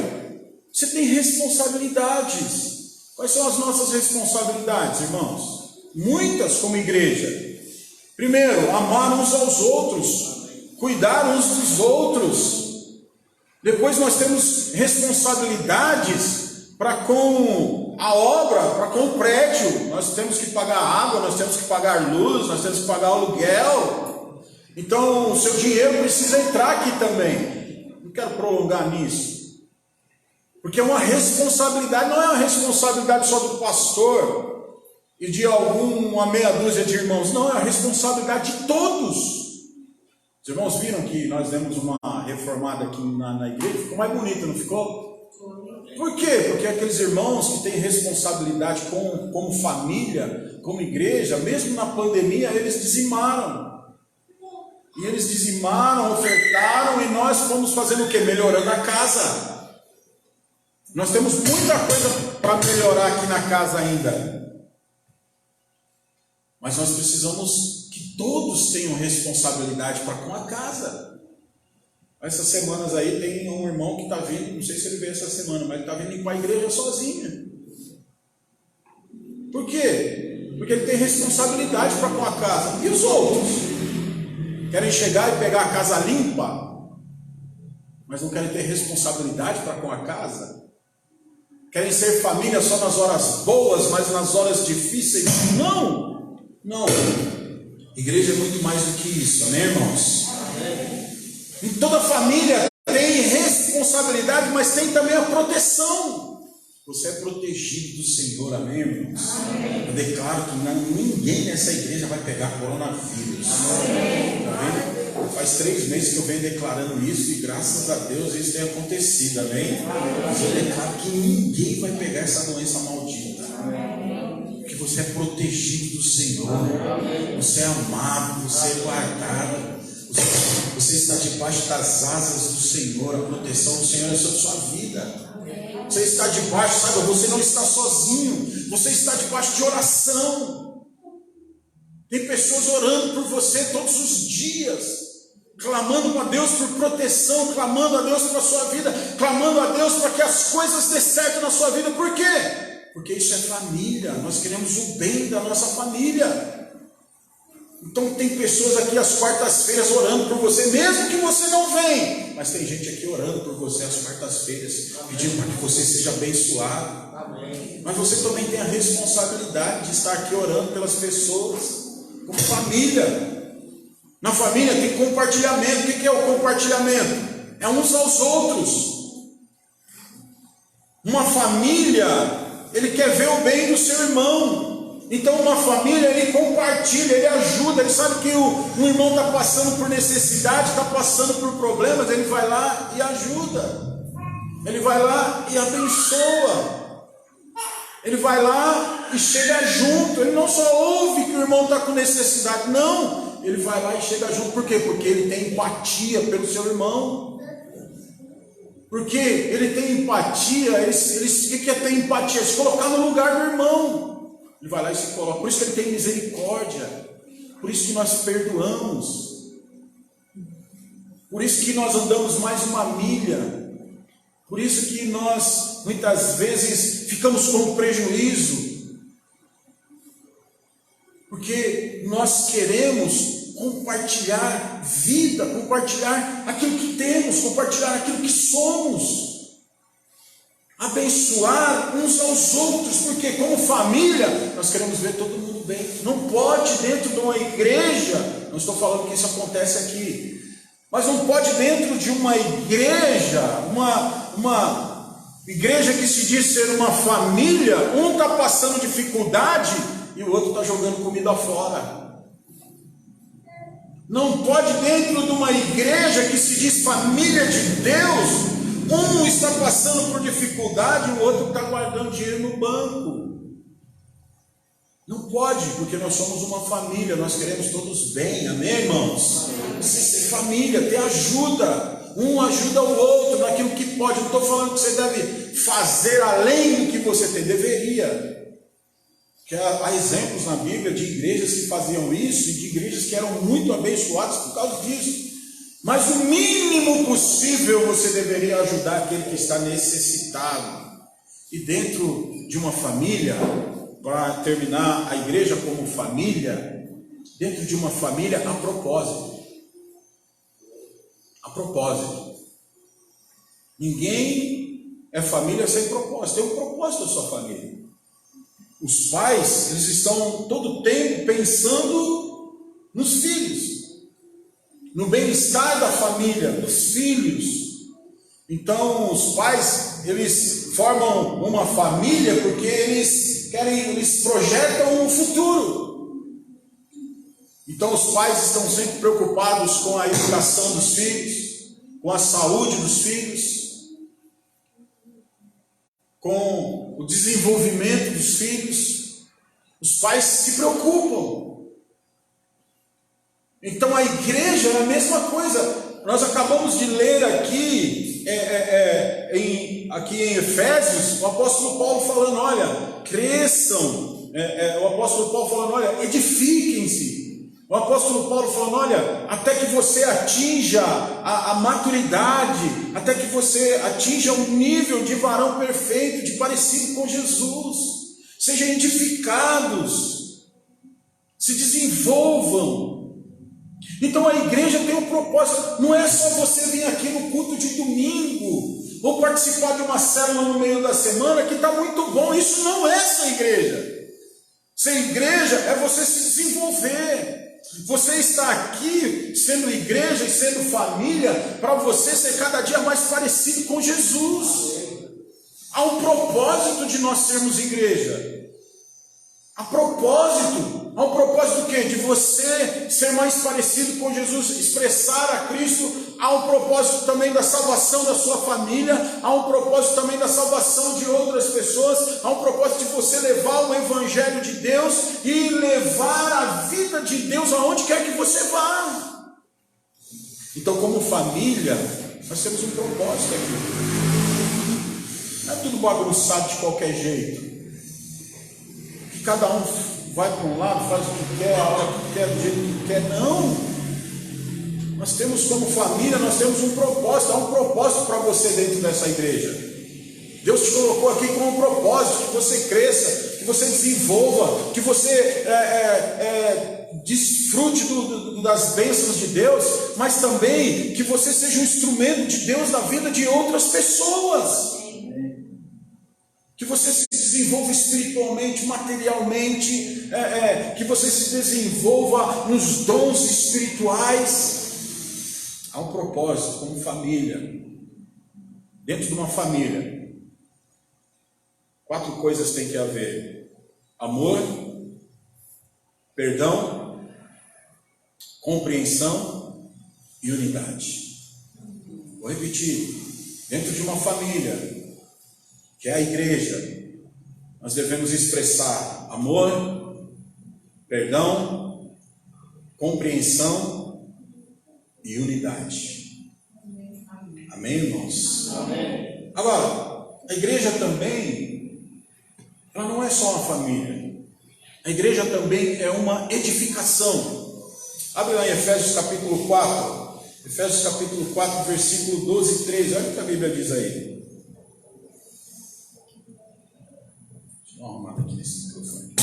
você tem responsabilidades. Quais são as nossas responsabilidades, irmãos? Muitas como igreja. Primeiro, amar uns aos outros, cuidar uns dos outros. Depois nós temos responsabilidades para com a obra, para com o prédio. Nós temos que pagar água, nós temos que pagar luz, nós temos que pagar aluguel. Então o seu dinheiro precisa entrar aqui também. Não quero prolongar nisso, porque é uma responsabilidade, não é uma responsabilidade só do pastor e de uma meia dúzia de irmãos, não, é a responsabilidade de todos. Os irmãos viram que nós demos uma reformada aqui na igreja, ficou mais bonita, não ficou? Por quê? Porque aqueles irmãos que têm responsabilidade como família, como igreja, mesmo na pandemia, eles dizimaram. E eles dizimaram, ofertaram, e nós fomos fazendo o quê? Melhorando a casa. Nós temos muita coisa para melhorar aqui na casa ainda. Mas nós precisamos que todos tenham responsabilidade para com a casa. Essas semanas aí tem um irmão que está vindo, não sei se ele veio essa semana, mas ele está vindo para a igreja sozinho. Por quê? Porque ele tem responsabilidade para com a casa. E os outros? Querem chegar e pegar a casa limpa, mas não querem ter responsabilidade para com a casa? Querem ser família só nas horas boas, mas nas horas difíceis? Não! Não! Igreja é muito mais do que isso, amém, irmãos? Amém. Em toda família tem responsabilidade, mas tem também a proteção. Você é protegido do Senhor, amém, irmãos? Amém. Eu declaro que ninguém nessa igreja vai pegar coronavírus. Amém. Tá vendo? Faz 3 meses que eu venho declarando isso e graças a Deus isso tem acontecido, amém? Mas eu declaro que ninguém vai pegar essa doença maldita. Porque você é protegido do Senhor. Você é amado, você é guardado. Você está debaixo das asas do Senhor. A proteção do Senhor é sobre a sua vida. Você está debaixo, sabe? Você não está sozinho. Você está debaixo de oração. Tem pessoas orando por você todos os dias, clamando a Deus por proteção, clamando a Deus pela sua vida, clamando a Deus para que as coisas dê certo na sua vida. Por quê? Porque isso é família. Nós queremos o bem da nossa família. Então tem pessoas aqui às quartas-feiras orando por você, mesmo que você não venha. Mas tem gente aqui orando por você às quartas-feiras, pedindo para que você seja abençoado. Amém. Mas você também tem a responsabilidade de estar aqui orando pelas pessoas, como família. Na família tem compartilhamento. O que é o compartilhamento? É uns aos outros. Uma família, ele quer ver o bem do seu irmão. Então uma família, ele compartilha, ele ajuda. Ele sabe que um irmão está passando por necessidade, está passando por problemas, ele vai lá e ajuda. Ele vai lá e abençoa. Ele vai lá e chega junto. Ele não só ouve que o irmão está com necessidade, não. Ele vai lá e chega junto. Por quê? Porque ele tem empatia pelo seu irmão. Porque ele tem empatia. O que é ter empatia? Se colocar no lugar do irmão. Ele vai lá e se coloca. Por isso que ele tem misericórdia. Por isso que nós perdoamos. Por isso que nós andamos mais uma milha. Por isso que nós muitas vezes ficamos com prejuízo. Porque nós queremos compartilhar vida, compartilhar aquilo que temos, compartilhar aquilo que somos. Abençoar uns aos outros, porque como família nós queremos ver todo mundo bem. Não pode dentro de uma igreja, não estou falando que isso acontece aqui, mas não pode dentro de uma igreja, uma igreja que se diz ser uma família, um está passando dificuldade e o outro está jogando comida fora. Não pode, dentro de uma igreja que se diz família de Deus, um está passando por dificuldade e o outro está guardando dinheiro no banco. Não pode, porque nós somos uma família, nós queremos todos bem, amém, irmãos? Você ser família, ter ajuda, um ajuda o outro naquilo que pode. Não estou falando que você deve fazer além do que você tem, deveria. Porque há exemplos na Bíblia de igrejas que faziam isso e de igrejas que eram muito abençoadas por causa disso. Mas o mínimo possível você deveria ajudar aquele que está necessitado. E dentro de uma família, para terminar, a igreja como família, dentro de uma família, a propósito. A propósito. Ninguém é família sem propósito. Tem um propósito da sua família. Os pais, eles estão todo o tempo pensando nos filhos, no bem-estar da família, dos filhos. Então, os pais, eles formam uma família porque eles projetam um futuro. Então, os pais estão sempre preocupados com a educação dos filhos, com a saúde dos filhos, com o desenvolvimento dos filhos. Os pais se preocupam. Então a igreja é a mesma coisa. Nós acabamos de ler aqui, aqui em Efésios, o apóstolo Paulo falando, olha, cresçam. O apóstolo Paulo falando, olha, edifiquem-se. O apóstolo Paulo falando, olha, até que você atinja a maturidade, até que você atinja um nível de varão perfeito, de parecido com Jesus. Sejam edificados, se desenvolvam. Então a igreja tem um propósito. Não é só você vir aqui no culto de domingo ou participar de uma célula no meio da semana que está muito bom. Isso não é ser igreja. Ser igreja é você se desenvolver. Você está aqui sendo igreja e sendo família para você ser cada dia mais parecido com Jesus. Há um propósito de nós sermos igreja. Há propósito. Há um propósito do quê? De você ser mais parecido com Jesus, expressar a Cristo. Há um propósito também da salvação da sua família. Há um propósito também da salvação de outras pessoas. Há um propósito de você levar o Evangelho de Deus e levar a vida de Deus aonde quer que você vá. Então, como família, nós temos um propósito aqui. Não é tudo bagunçado de qualquer jeito. Que cada um vai para um lado, faz o que quer, a hora que quer, do jeito que quer. Não! Nós temos como família, nós temos um propósito. Há um propósito para você dentro dessa igreja. Deus te colocou aqui com um propósito, que você cresça, que você desenvolva, que você desfrute das bênçãos de Deus, mas também que você seja um instrumento de Deus na vida de outras pessoas. Que você se desenvolva espiritualmente, materialmente, que você se desenvolva nos dons espirituais. Há um propósito como família. Dentro de uma família, 4 coisas tem que haver: amor, perdão, compreensão e unidade. Vou repetir. Dentro de uma família, que é a igreja, nós devemos expressar amor, perdão, compreensão e unidade. Amém, irmãos? Amém. Agora, a igreja também, ela não é só uma família. A igreja também é uma edificação. Abre lá em Efésios capítulo 4. Efésios capítulo 4, versículo 12 e 13. Olha o que a Bíblia diz aí. Arrumado aqui nesse microfone.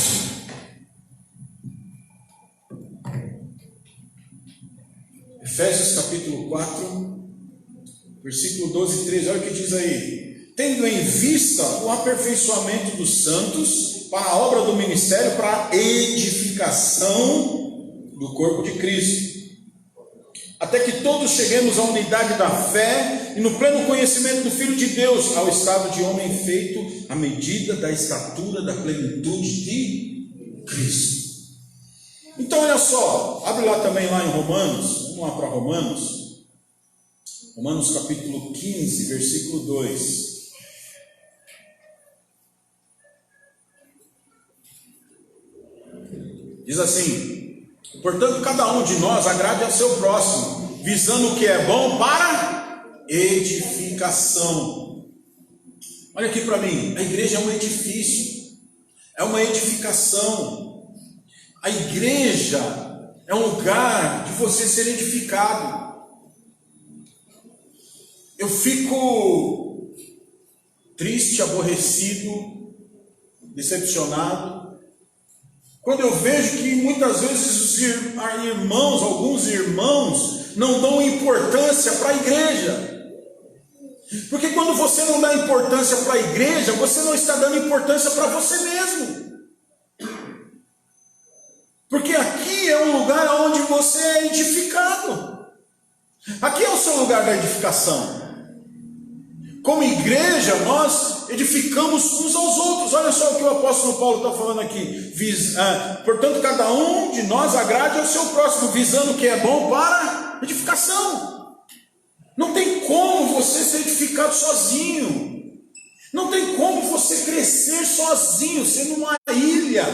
Efésios capítulo 4, versículo 12 e 13, olha o que diz aí: tendo em vista o aperfeiçoamento dos santos para a obra do ministério, para a edificação do corpo de Cristo, até que todos cheguemos à unidade da fé e no pleno conhecimento do Filho de Deus, ao estado de homem feito à medida da estatura da plenitude de Cristo. Então olha só, abre lá também lá em Romanos, vamos lá para Romanos, Romanos capítulo 15, versículo 2. Diz assim: portanto, cada um de nós agrade ao seu próximo, visando o que é bom para edificação. Olha aqui para mim, a igreja é um edifício, é uma edificação. A igreja é um lugar de você ser edificado. Eu fico triste, aborrecido, decepcionado, quando eu vejo que muitas vezes os irmãos, alguns irmãos, não dão importância para a igreja. Porque quando você não dá importância para a igreja, você não está dando importância para você mesmo. Porque aqui é um lugar onde você é edificado. Aqui é o seu lugar da edificação. Como igreja, nós edificamos uns aos outros. Olha só o que o apóstolo Paulo está falando aqui. Portanto, cada um de nós agrade ao seu próximo, visando o que é bom para edificação. Não tem como você ser edificado sozinho. Não tem como você crescer sozinho, sendo uma ilha.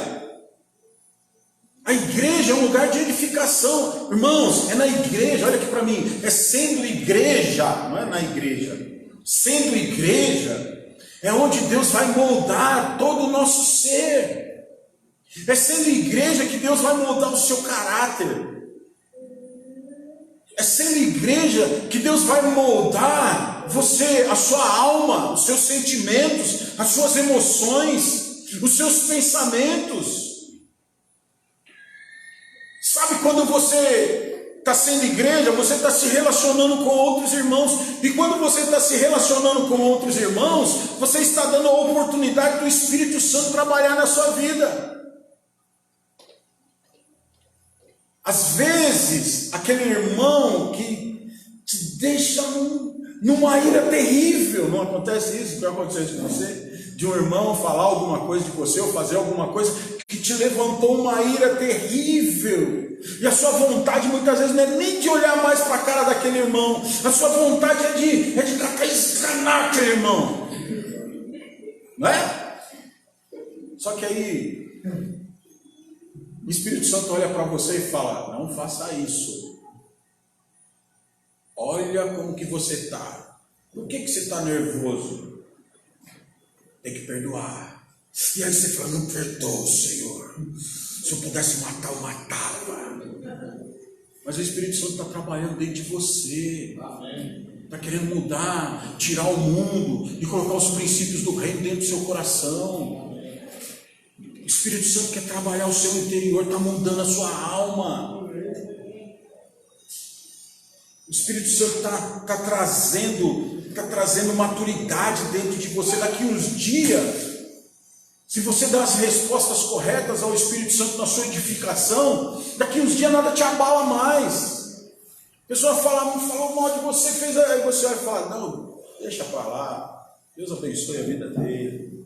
A igreja é um lugar de edificação. Irmãos, é na igreja, olha aqui para mim, é sendo igreja, não é na igreja. Sendo igreja, é onde Deus vai moldar todo o nosso ser. É sendo igreja que Deus vai moldar o seu caráter. É sendo igreja que Deus vai moldar você, a sua alma, os seus sentimentos, as suas emoções, os seus pensamentos. Sabe quando você está sendo igreja, você está se relacionando com outros irmãos, e quando você está se relacionando com outros irmãos, você está dando a oportunidade do Espírito Santo trabalhar na sua vida. Às vezes, aquele irmão que te deixa numa ira terrível, não acontece isso? Não acontece com você? De um irmão falar alguma coisa de você, ou fazer alguma coisa que te levantou uma ira terrível, e a sua vontade muitas vezes não é nem de olhar mais para a cara daquele irmão, a sua vontade é de catar e escanar aquele irmão, não é? Só que aí o Espírito Santo olha para você e fala: não faça isso. Olha como que você está. Por que você está nervoso? Tem que perdoar. E aí você fala: não perdoo, Senhor. Se eu pudesse matar, eu matava. Mas o Espírito Santo está trabalhando dentro de você. Está querendo mudar, tirar o mundo e colocar os princípios do reino dentro do seu coração. O Espírito Santo quer trabalhar o seu interior, está mudando a sua alma. O Espírito Santo está trazendo maturidade dentro de você. Daqui uns dias, se você der as respostas corretas ao Espírito Santo na sua edificação, daqui uns dias nada te abala mais. A pessoa falou mal de você, aí você vai falar: não, deixa para lá, Deus abençoe a vida dele.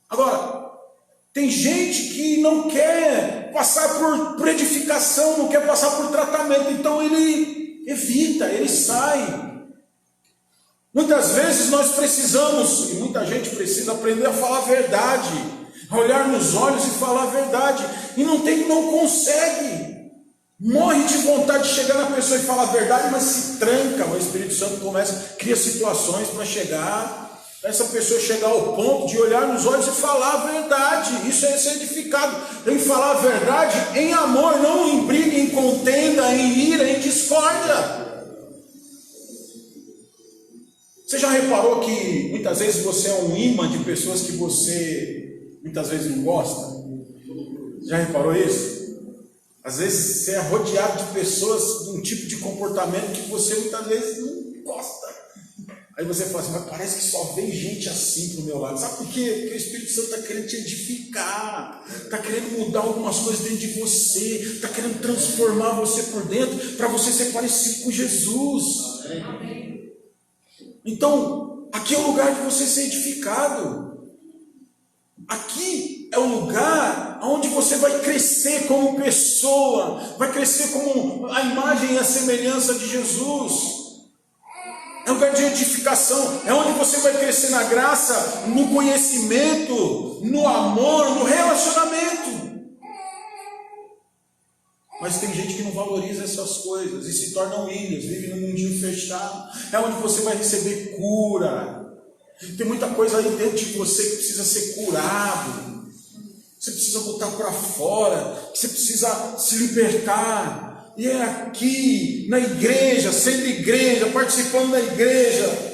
Agora, tem gente que não quer passar por edificação, não quer passar por tratamento, então ele evita, ele sai. Muitas vezes nós precisamos, e muita gente precisa aprender a falar a verdade, a olhar nos olhos e falar a verdade, e não consegue. Morre de vontade de chegar na pessoa e falar a verdade, mas se tranca. O Espírito Santo cria situações para essa pessoa chegar ao ponto de olhar nos olhos e falar a verdade. Isso é ser edificado, em falar a verdade em amor, não em briga, em contenda, em ira, em discórdia. Você já reparou que muitas vezes você é um imã de pessoas que você muitas vezes não gosta? Já reparou isso? Às vezes você é rodeado de pessoas de um tipo de comportamento que você muitas vezes não gosta. Aí você fala assim: mas parece que só vem gente assim pro meu lado. Sabe por quê? Porque o Espírito Santo está querendo te edificar, está querendo mudar algumas coisas dentro de você, está querendo transformar você por dentro, para você ser parecido com Jesus. Amém. Então, aqui é o lugar de você ser edificado. Aqui é o lugar onde você vai crescer como pessoa, vai crescer como a imagem e a semelhança de Jesus. É um lugar de edificação, é onde você vai crescer na graça, no conhecimento, no amor, no relacionamento. Mas tem gente que não valoriza essas coisas e se tornam ilhas, vive num mundinho fechado. É onde você vai receber cura. Tem muita coisa aí dentro de você que precisa ser curado. Você precisa botar para fora, você precisa se libertar. E é aqui, na igreja, sendo igreja, participando da igreja,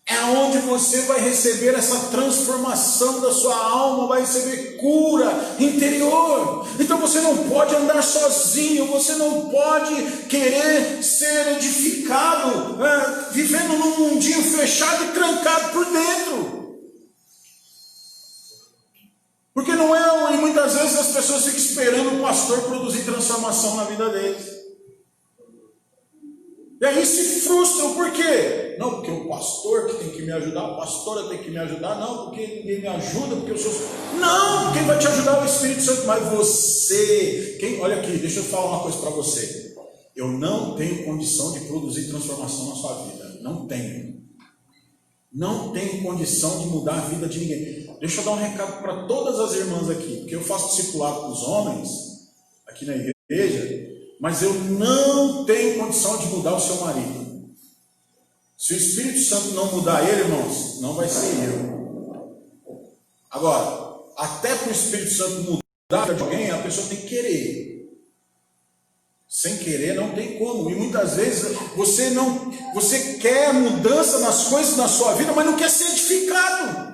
é onde você vai receber essa transformação da sua alma, vai receber cura interior. Então você não pode andar sozinho, você não pode querer ser edificado, vivendo num mundinho fechado e trancado por dentro. Porque não é, e muitas vezes as pessoas ficam esperando o pastor produzir transformação na vida deles. E aí se frustram, por quê? Não, porque o pastor que tem que me ajudar, a pastora tem que me ajudar, não, porque ninguém me ajuda, porque eu sou... Não, quem vai te ajudar é o Espírito Santo, mas você... Olha aqui, deixa eu falar uma coisa para você. Eu não tenho condição de produzir transformação na sua vida. Não tenho. Não tenho condição de mudar a vida de ninguém. Deixa eu dar um recado para todas as irmãs aqui, porque eu faço discipulado com os homens, aqui na igreja, mas eu não tenho condição de mudar o seu marido. Se o Espírito Santo não mudar ele, irmãos, não vai ser eu. Agora, até para o Espírito Santo mudar a vida de alguém, a pessoa tem que querer. Sem querer não tem como. E muitas vezes você quer mudança nas coisas na sua vida, mas não quer ser edificado.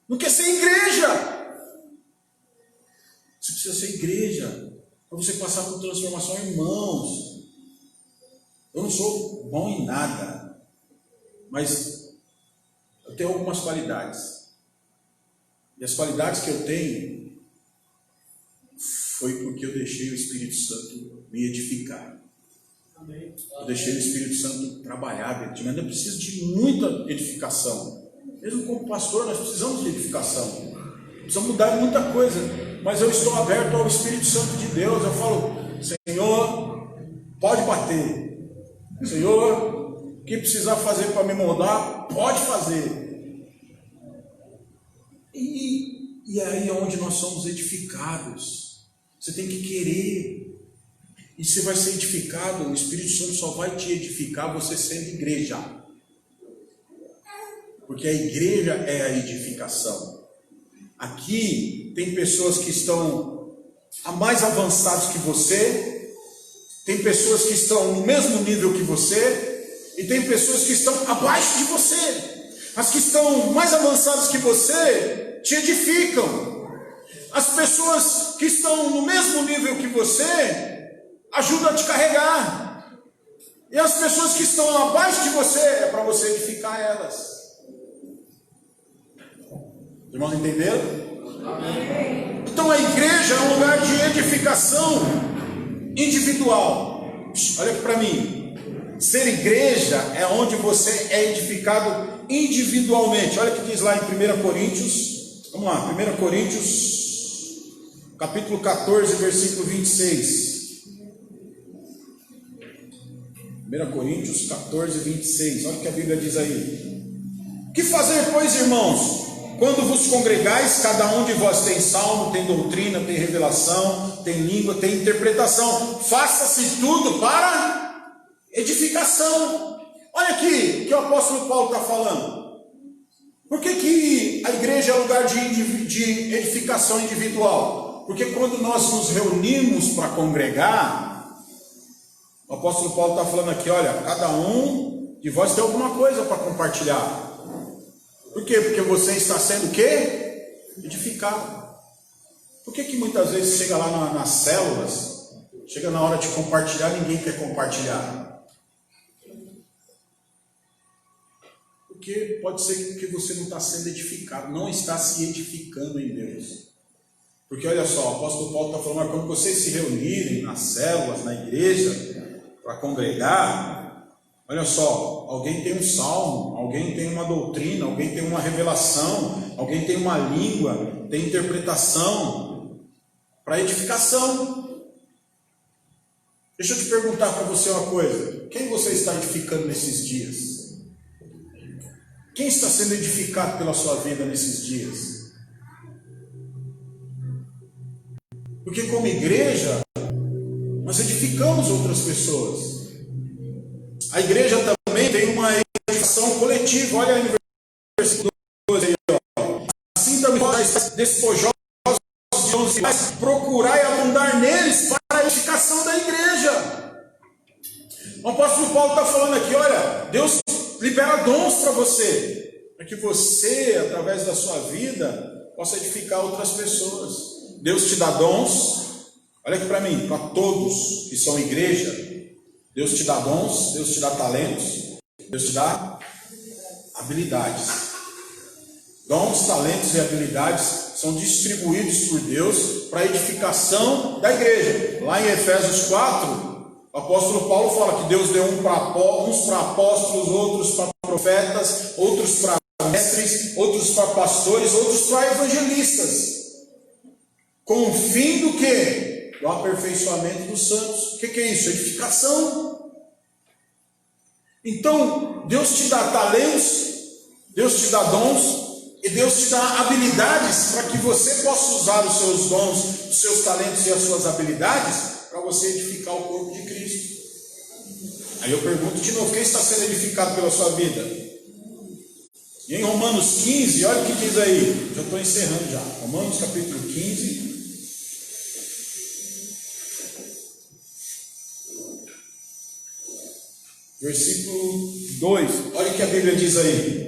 Não quer ser igreja. Você precisa ser igreja para você passar por transformação, irmãos. Eu não sou bom em nada, mas eu tenho algumas qualidades. E as qualidades que eu tenho foi porque eu deixei o Espírito Santo me edificar. Eu deixei o Espírito Santo trabalhar dentro de mim. Eu preciso de muita edificação. Mesmo como pastor, nós precisamos de edificação. Precisamos mudar muita coisa. Mas eu estou aberto ao Espírito Santo de Deus. Eu falo, Senhor, pode bater. Senhor, o que precisar fazer para me moldar, pode fazer. E aí é onde nós somos edificados. Você tem que querer. E você vai ser edificado. O Espírito Santo só vai te edificar você sendo igreja. Porque a igreja é a edificação. Aqui tem pessoas que estão mais avançadas que você, tem pessoas que estão no mesmo nível que você, e tem pessoas que estão abaixo de você. As que estão mais avançadas que você te edificam. As pessoas que estão no mesmo nível que você ajudam a te carregar. E as pessoas que estão abaixo de você é para você edificar elas. Irmãos, entenderam? Amém. Então a igreja é um lugar de edificação individual. Olha aqui para mim. Ser igreja é onde você é edificado individualmente. Olha o que diz lá em 1 Coríntios. Vamos lá, 1 Coríntios, capítulo 14, versículo 26. 1 Coríntios 14, 26. Olha o que a Bíblia diz aí. Que fazer, pois, irmãos? Quando vos congregais, cada um de vós tem salmo, tem doutrina, tem revelação, tem língua, tem interpretação. Faça-se tudo para edificação. Olha aqui que o apóstolo Paulo está falando. Por que a igreja é lugar de edificação individual? Porque quando nós nos reunimos para congregar, o apóstolo Paulo está falando aqui, olha, cada um de vós tem alguma coisa para compartilhar. Por quê? Porque você está sendo o quê? Edificado. Por que muitas vezes chega lá nas células, chega na hora de compartilhar, ninguém quer compartilhar? Porque pode ser que você não está sendo edificado, não está se edificando em Deus. Porque olha só, o apóstolo Paulo está falando, quando vocês se reunirem nas células, na igreja, para congregar, olha só, alguém tem um salmo, alguém tem uma doutrina, alguém tem uma revelação, alguém tem uma língua, tem interpretação para edificação. Deixa eu te perguntar para você uma coisa. Quem você está edificando nesses dias? Quem está sendo edificado pela sua vida nesses dias? Porque como igreja, nós edificamos outras pessoas. A igreja também tem uma edificação coletiva. Olha aí no versículo 12 aí, ó. Assim também vós, despojosos de uns demais, procurai abundar neles para a edificação da igreja. O apóstolo Paulo está falando aqui, olha, Deus libera dons para você, para que você, através da sua vida, possa edificar outras pessoas. Deus te dá dons, olha aqui para mim, para todos que são igreja. Deus te dá dons, Deus te dá talentos, Deus te dá habilidades. Dons, talentos e habilidades são distribuídos por Deus para a edificação da igreja. Lá em Efésios 4, o apóstolo Paulo fala que Deus deu uns para apóstolos, outros para profetas, outros para mestres, outros para pastores, outros para evangelistas. Com o fim do quê? Do aperfeiçoamento dos santos. O que é isso? Edificação. Então, Deus te dá talentos, Deus te dá dons, e Deus te dá habilidades para que você possa usar os seus dons, os seus talentos e as suas habilidades para você edificar o corpo de Cristo. Aí eu pergunto de novo, quem está sendo edificado pela sua vida? E em Romanos 15, olha o que diz aí. Já estou encerrando já. Romanos capítulo 15. Versículo 2, olha o que a Bíblia diz aí.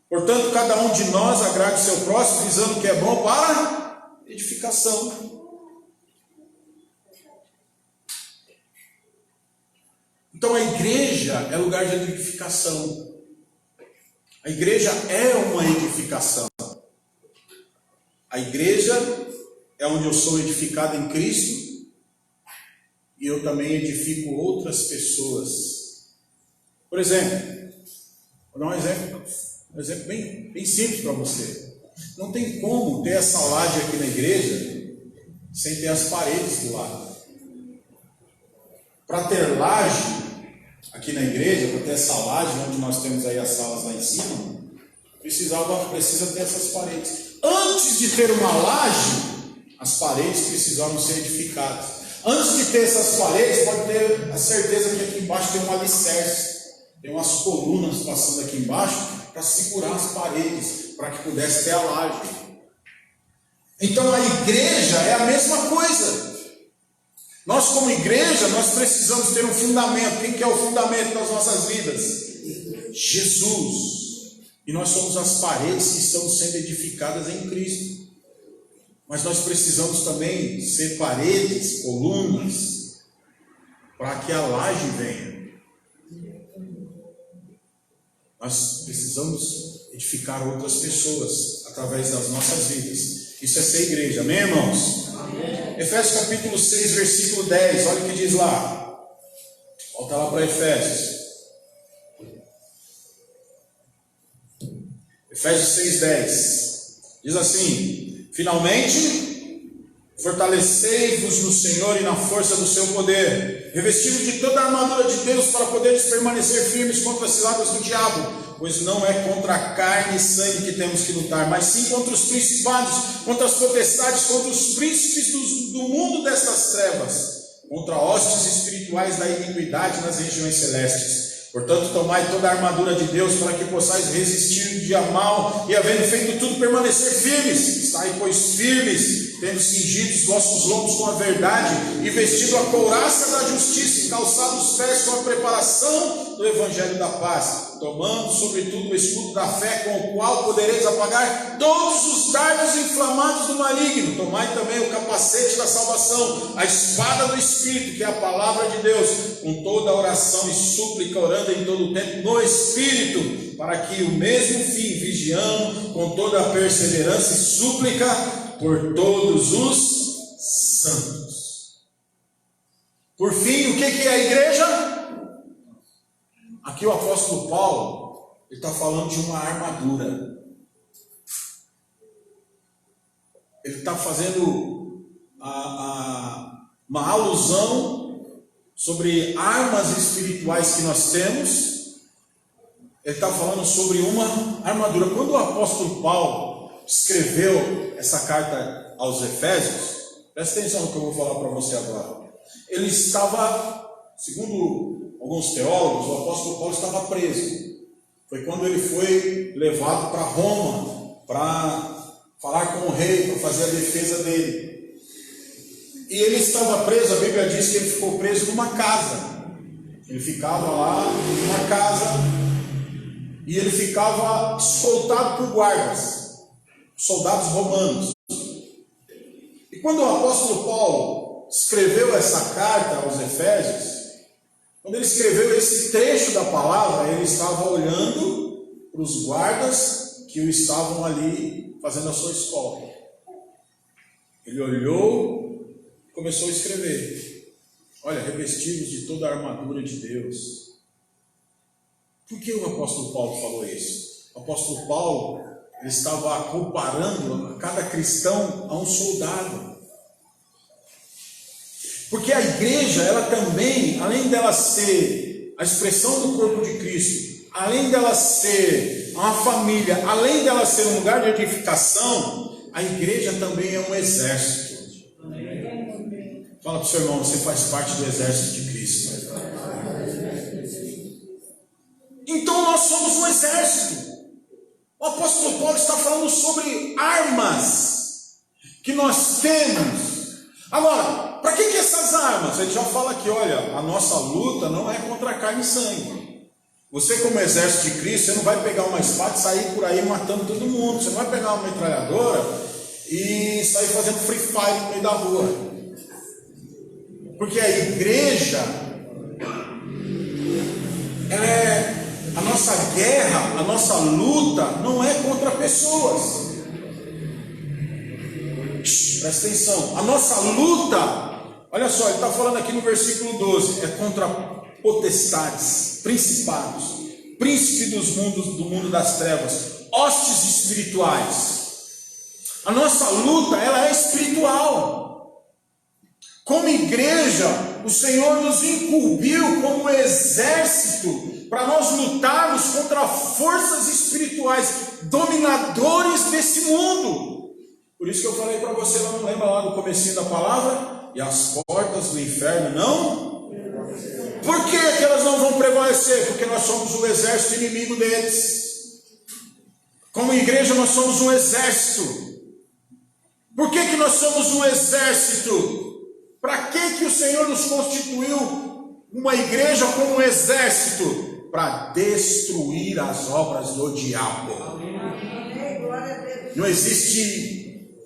Portanto, cada um de nós agrade o seu próximo, visando o que é bom para edificação. Então a igreja é lugar de edificação. A igreja é uma edificação. A igreja é onde eu sou edificado em Cristo. E eu também edifico outras pessoas. Por exemplo, vou dar um exemplo bem simples para você. Não tem como ter essa laje aqui na igreja sem ter as paredes do lado. Para ter laje aqui na igreja, para ter essa laje onde nós temos aí as salas lá em cima, precisa ter essas paredes. Antes de ter uma laje, as paredes precisaram ser edificadas. Antes de ter essas paredes, pode ter a certeza que aqui embaixo tem um alicerce, tem umas colunas passando aqui embaixo para segurar as paredes, para que pudesse ter a laje. Então a igreja é a mesma coisa. Nós como igreja, nós precisamos ter um fundamento. Quem que é o fundamento das nossas vidas? Jesus. E nós somos as paredes que estão sendo edificadas em Cristo. Mas nós precisamos também ser paredes, colunas, para que a laje venha. Nós precisamos edificar outras pessoas através das nossas vidas. Isso é ser igreja, amém, irmãos? Amém. Efésios capítulo 6, versículo 10, olha o que diz lá. Volta lá para Efésios. Efésios 6, 10. Diz assim: finalmente, fortalecei-vos no Senhor e na força do seu poder, revestidos de toda a armadura de Deus, para poderes permanecer firmes contra as ciladas do diabo, pois não é contra a carne e sangue que temos que lutar, mas sim contra os principados, contra as potestades, contra os príncipes do mundo destas trevas, contra hostes espirituais da iniquidade nas regiões celestes. Portanto, tomai toda a armadura de Deus, para que possais resistir no dia mau, e havendo feito tudo, permanecer firmes. Estai, pois, firmes, tendo cingido os vossos lombos com a verdade, e vestido a couraça da justiça, e calçado os pés com a preparação do evangelho da paz, tomando sobretudo o escudo da fé, com o qual podereis apagar todos os dardos inflamados do maligno. Tomai também o capacete da salvação, a espada do Espírito, que é a palavra de Deus, com toda a oração e súplica, orando em todo o tempo no Espírito, para que o mesmo fim, vigiando com toda a perseverança e súplica por todos os santos. Por fim, o que é a igreja? Aqui o apóstolo Paulo, ele está falando de uma armadura. ele está fazendo uma alusão sobre armas espirituais que nós temos. Ele está falando sobre uma armadura. Quando o apóstolo Paulo escreveu essa carta aos Efésios, presta atenção no que eu vou falar para você agora. Ele estava, segundo alguns teólogos, o apóstolo Paulo estava preso. Foi quando ele foi levado para Roma para falar com o rei, para fazer a defesa dele. E ele estava preso, a Bíblia diz que ele ficou preso numa casa. Ele ficava lá numa casa e ele ficava escoltado por guardas, soldados romanos. E quando o apóstolo Paulo escreveu essa carta aos Efésios, quando ele escreveu esse trecho da palavra, ele estava olhando para os guardas que o estavam ali fazendo a sua escolta. Ele olhou e começou a escrever. Olha, revestidos de toda a armadura de Deus. Por que o apóstolo Paulo falou isso? O apóstolo Paulo, ele estava comparando cada cristão a um soldado. Porque a igreja, ela também, além dela ser a expressão do corpo de Cristo, além dela ser uma família, além dela ser um lugar de edificação, a igreja também é um exército. Fala para o seu irmão, você faz parte do exército de Cristo. Então nós somos um exército. O apóstolo Paulo está falando sobre armas que nós temos. Agora, para que essas armas? Ele já fala aqui, olha, a nossa luta não é contra carne e sangue. Você, como exército de Cristo, você não vai pegar uma espada e sair por aí matando todo mundo. Você não vai pegar uma metralhadora e sair fazendo free fire no meio da rua. Porque a igreja, ela é a nossa guerra, a nossa luta não é contra pessoas. Presta atenção, a nossa luta, olha só, ele está falando aqui no versículo 12, é contra potestades, principados, príncipe do mundo das trevas, hostes espirituais. A nossa luta, ela é espiritual. Como igreja, o Senhor nos incumbiu como exército para nós lutarmos contra forças espirituais, dominadores desse mundo. Por isso que eu falei para você, não lembra lá no comecinho da palavra? E as portas do inferno não? Por que elas não vão prevalecer? Porque nós somos o exército inimigo deles. Como igreja nós somos um exército. Por que nós somos um exército? Para que o Senhor nos constituiu uma igreja como um exército? Para destruir as obras do diabo. Não existe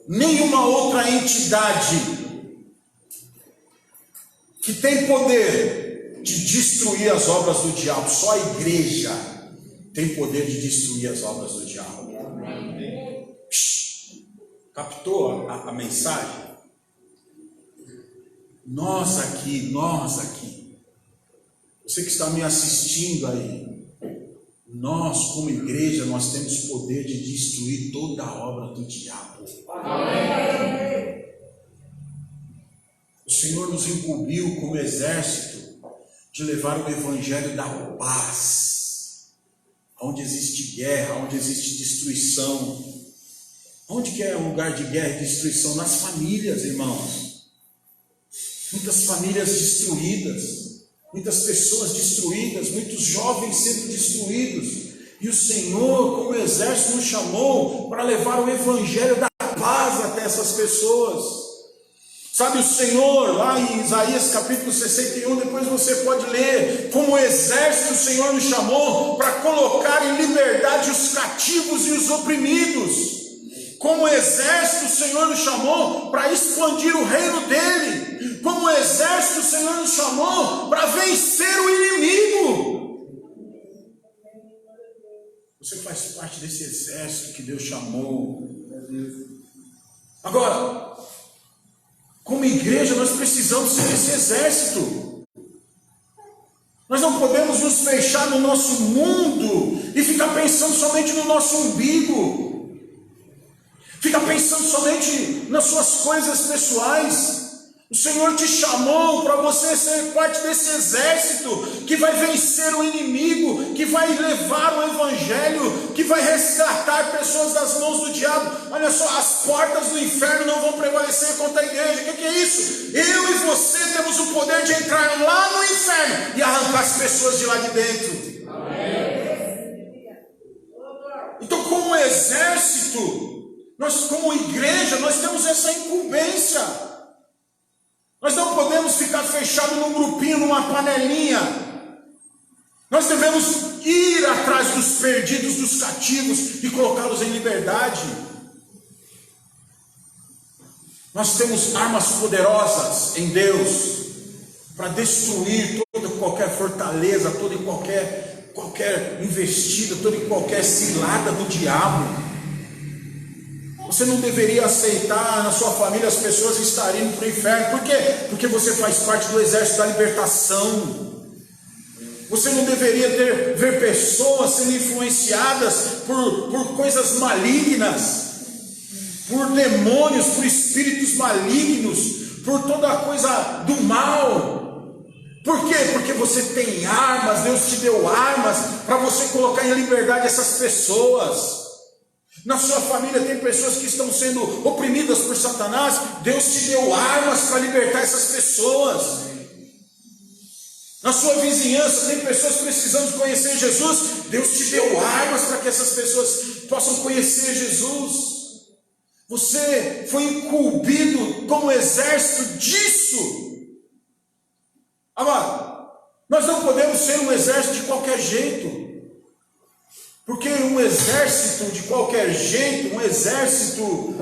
nenhuma outra entidade que tem poder de destruir as obras do diabo. Só a igreja tem poder de destruir as obras do diabo. Captou a mensagem? Nós aqui, você que está me assistindo aí, nós como igreja, nós temos poder de destruir toda a obra do diabo. O Senhor nos incumbiu como exército de levar o evangelho da paz. Onde existe guerra, onde existe destruição. Onde que é um lugar de guerra e destruição? Nas famílias, irmãos. Muitas famílias destruídas, muitas pessoas destruídas, muitos jovens sendo destruídos. E o Senhor, como exército, nos chamou para levar o evangelho da paz até essas pessoas. Sabe, o Senhor, lá em Isaías capítulo 61, depois você pode ler, como exército o Senhor nos chamou para colocar em liberdade os cativos e os oprimidos. Como exército o Senhor nos chamou para expandir o reino dele. Como exército o Senhor nos chamou para vencer o inimigo. Você faz parte desse exército que Deus chamou. Agora, como igreja, nós precisamos ser esse exército. Nós não podemos nos fechar no nosso mundo e ficar pensando somente no nosso umbigo. Fica pensando somente nas suas coisas pessoais. O Senhor te chamou para você ser parte desse exército que vai vencer o inimigo, que vai levar o evangelho, que vai resgatar pessoas das mãos do diabo. Olha só, as portas do inferno não vão prevalecer contra a igreja. O que é isso? Eu e você temos o poder de entrar lá no inferno e arrancar as pessoas de lá de dentro. Então, como exército, nós como igreja, nós temos essa incumbência. Nós não podemos ficar fechados num grupinho, numa panelinha. Nós devemos ir atrás dos perdidos, dos cativos e colocá-los em liberdade. Nós temos armas poderosas em Deus para destruir toda e qualquer fortaleza, toda e qualquer investida, toda e qualquer cilada do diabo. Você não deveria aceitar na sua família as pessoas estarem indo para o inferno. Por quê? Porque você faz parte do exército da libertação. Você não deveria ver pessoas sendo influenciadas por coisas malignas, por demônios, por espíritos malignos, por toda a coisa do mal. Por quê? Porque você tem armas, Deus te deu armas para você colocar em liberdade essas pessoas. Na sua família tem pessoas que estão sendo oprimidas por Satanás. Deus te deu armas para libertar essas pessoas. Na sua vizinhança tem pessoas precisando de conhecer Jesus. Deus te deu armas para que essas pessoas possam conhecer Jesus. Você foi incumbido como exército disso. Amado, nós não podemos ser um exército de qualquer jeito. Porque um exército de qualquer jeito, um exército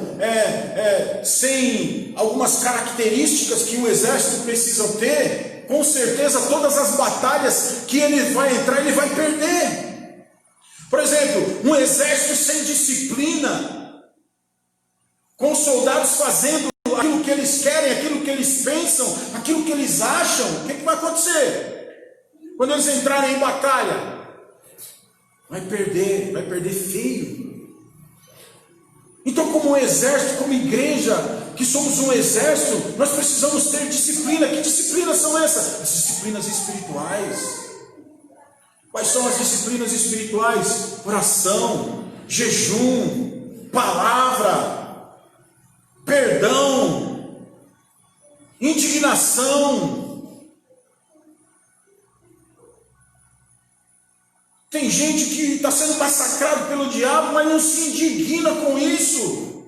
sem algumas características que um exército precisa ter, com certeza todas as batalhas que ele vai entrar, ele vai perder. Por exemplo, um exército sem disciplina, com soldados fazendo aquilo que eles querem, aquilo que eles pensam, aquilo que eles acham, o que vai acontecer? Quando eles entrarem em batalha, vai perder feio. Então, como exército, como igreja, que somos um exército, nós precisamos ter disciplina. Que disciplinas são essas? As disciplinas espirituais. Quais são as disciplinas espirituais? Oração, jejum, palavra, perdão, indignação. Tem gente que está sendo massacrado pelo diabo, mas não se indigna com isso.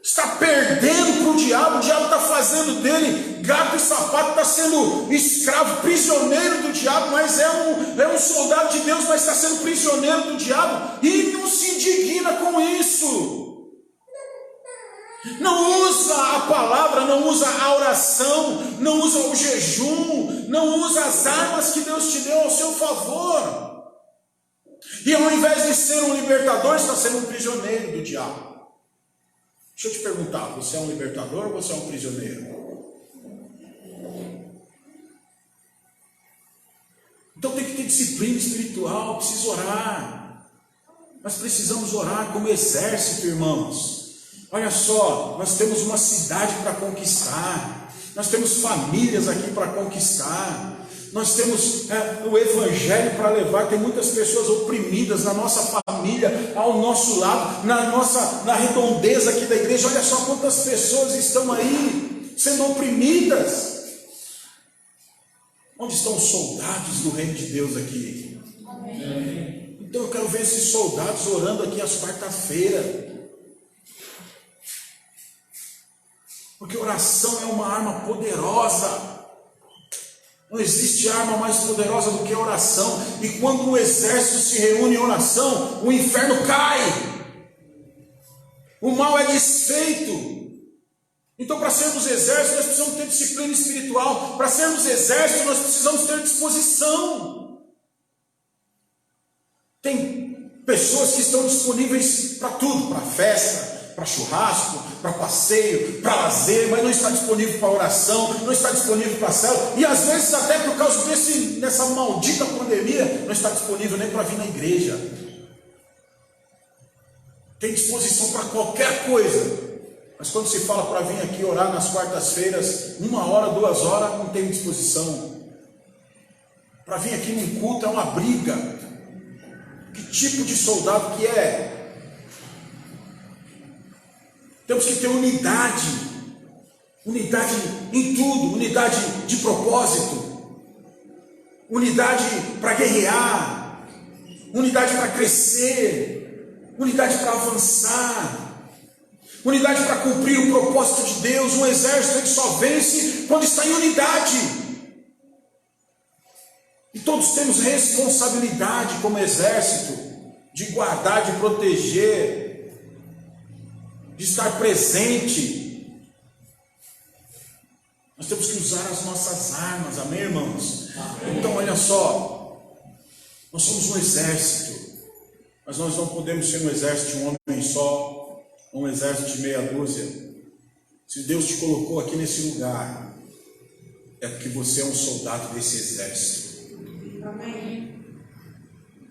Está perdendo para o diabo está fazendo dele gato e sapato, está sendo escravo, prisioneiro do diabo, mas é um soldado de Deus, mas está sendo prisioneiro do diabo, e não se indigna com isso. Não usa a palavra, não usa a oração, não usa o jejum, não usa as armas que Deus te deu ao seu favor. E ao invés de ser um libertador, está sendo um prisioneiro do diabo. Deixa eu te perguntar, você é um libertador ou você é um prisioneiro? Então tem que ter disciplina espiritual, precisa orar. Nós precisamos orar como exército, irmãos. Olha só, nós temos uma cidade para conquistar, nós temos famílias aqui para conquistar. Nós temos o evangelho para levar. Tem muitas pessoas oprimidas na nossa família, ao nosso lado, na redondeza aqui da igreja. Olha só quantas pessoas estão aí sendo oprimidas. Onde estão os soldados do reino de Deus aqui? Amém. Então eu quero ver esses soldados orando aqui às quarta-feiras. Porque oração é uma arma poderosa. Não existe arma mais poderosa do que a oração. E quando o exército se reúne em oração, o inferno cai. O mal é desfeito. Então, para sermos exército, nós precisamos ter disciplina espiritual. Para sermos exército, nós precisamos ter disposição. Tem pessoas que estão disponíveis para tudo, para festa, para churrasco, para passeio, para lazer, mas não está disponível para oração, não está disponível para célula, e às vezes até por causa dessa maldita pandemia, não está disponível nem para vir na igreja. tem disposição para qualquer coisa. Mas quando se fala para vir aqui orar nas quartas-feiras, 1 hora, 2 horas, não tem disposição. Para vir aqui num culto é uma briga. Que tipo de soldado que é? Temos que ter unidade. Unidade em tudo, unidade de propósito, unidade para guerrear, unidade para crescer, unidade para avançar, unidade para cumprir o propósito de Deus. Um exército ele só vence quando está em unidade. E todos temos responsabilidade como exército de guardar, de proteger, de estar presente. Nós temos que usar as nossas armas, amém, irmãos? Amém. Então, olha só, nós somos um exército, mas nós não podemos ser um exército de um homem só, um exército de meia dúzia. Se Deus te colocou aqui nesse lugar, é porque você é um soldado desse exército. Amém.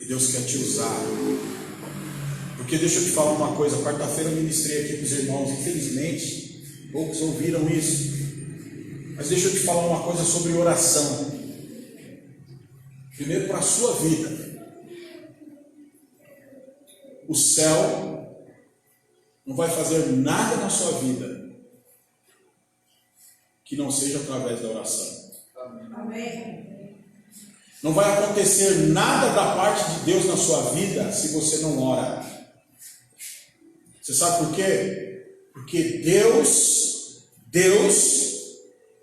E Deus quer te usar. Porque deixa eu te falar uma coisa, quarta-feira eu ministrei aqui para os irmãos, infelizmente, poucos ouviram isso. Mas deixa eu te falar uma coisa sobre oração. Primeiro, para a sua vida. O céu não vai fazer nada na sua vida que não seja através da oração. Amém. Não vai acontecer nada da parte de Deus na sua vida se você não ora. Você sabe por quê? Porque Deus,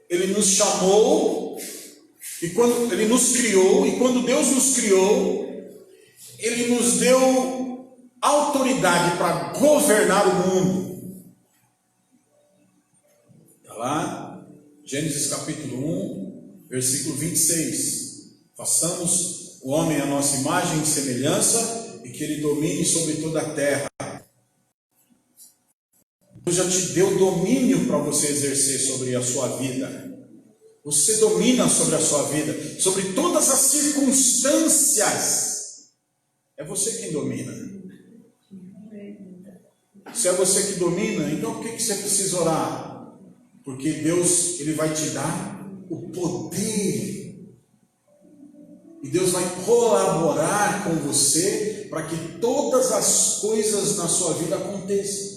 Ele nos chamou, e quando Ele nos criou, e quando Deus nos criou, Ele nos deu autoridade para governar o mundo. Está lá, Gênesis capítulo 1, versículo 26. Façamos o homem à nossa imagem e semelhança, e que ele domine sobre toda a terra. Deus já te deu domínio para você exercer sobre a sua vida. Você domina sobre a sua vida, sobre todas as circunstâncias. É você quem domina. Se é você que domina, então por que você precisa orar? Porque Deus, Ele vai te dar o poder. E Deus vai colaborar com você para que todas as coisas na sua vida aconteçam.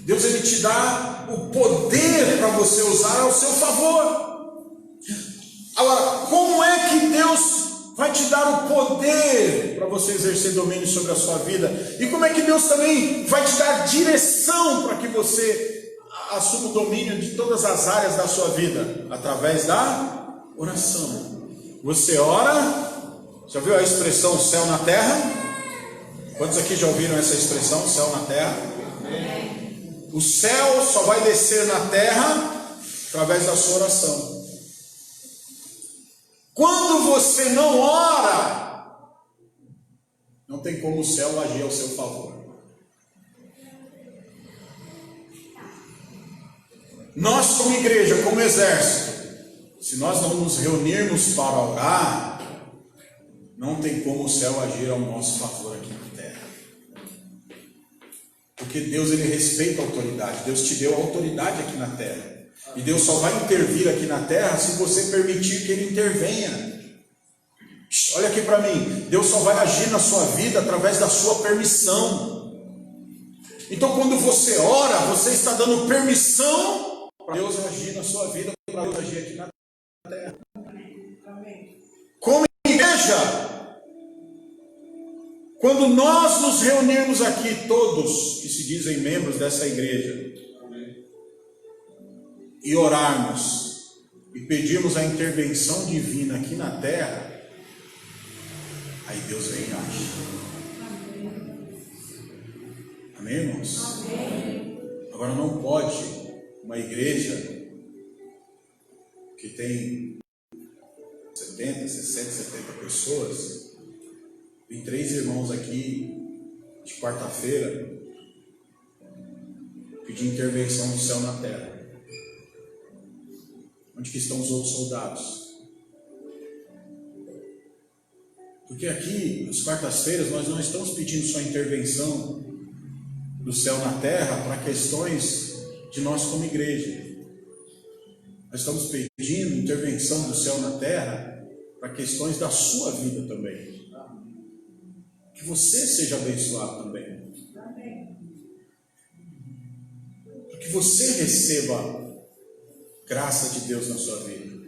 Deus, Ele te dá o poder para você usar ao seu favor. Agora, como é que Deus vai te dar o poder para você exercer domínio sobre a sua vida? E como é que Deus também vai te dar direção para que você assuma o domínio de todas as áreas da sua vida? Através da oração. Você ora, já viu a expressão céu na terra? Quantos aqui já ouviram essa expressão, céu na terra? Amém. O céu só vai descer na terra através da sua oração. Quando você não ora, não tem como o céu agir ao seu favor. Nós, como igreja, como exército, se nós não nos reunirmos para orar, não tem como o céu agir ao nosso favor aqui na terra. Porque Deus, Ele respeita a autoridade. Deus te deu autoridade aqui na terra. E Deus só vai intervir aqui na terra se você permitir que Ele intervenha. Olha aqui para mim. Deus só vai agir na sua vida através da sua permissão. Então quando você ora, você está dando permissão para Deus agir na sua vida, para Deus agir aqui na terra. Como igreja, quando nós nos reunirmos aqui, todos que se dizem membros dessa igreja, e orarmos, e pedirmos a intervenção divina aqui na terra, aí Deus vem e age. Amém, irmãos? Amém. Agora não pode uma igreja que tem 70, 60, 70 pessoas, tem 3 irmãos aqui de quarta-feira pedir intervenção do céu na terra. Onde que estão os outros soldados? Porque aqui, às quartas-feiras, nós não estamos pedindo só intervenção do céu na terra para questões de nós como igreja. Nós estamos pedindo intervenção do céu na terra para questões da sua vida também. Que você seja abençoado também. Para que você receba graça de Deus na sua vida.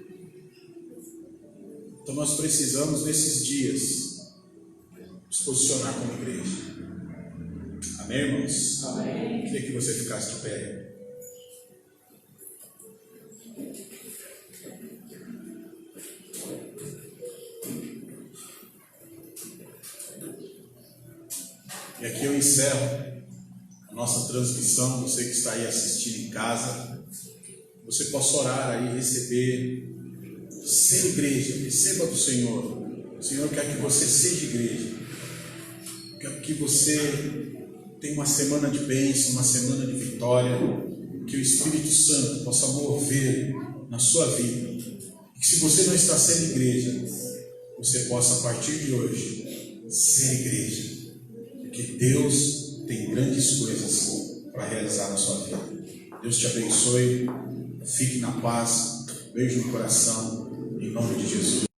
Então nós precisamos nesses dias nos posicionar como igreja. Amém, irmãos? Amém. Queria que você ficasse de pé. E aqui eu encerro a nossa transmissão. Você que está aí assistindo em casa, você possa orar aí, receber, ser igreja, receba do Senhor. O Senhor quer que você seja igreja, quer que você tenha uma semana de bênção, uma semana de vitória, que o Espírito Santo possa mover na sua vida, e que se você não está sendo igreja, você possa a partir de hoje ser igreja, porque Deus tem grandes coisas para realizar na sua vida. Deus te abençoe, fique na paz, beijo no coração, em nome de Jesus.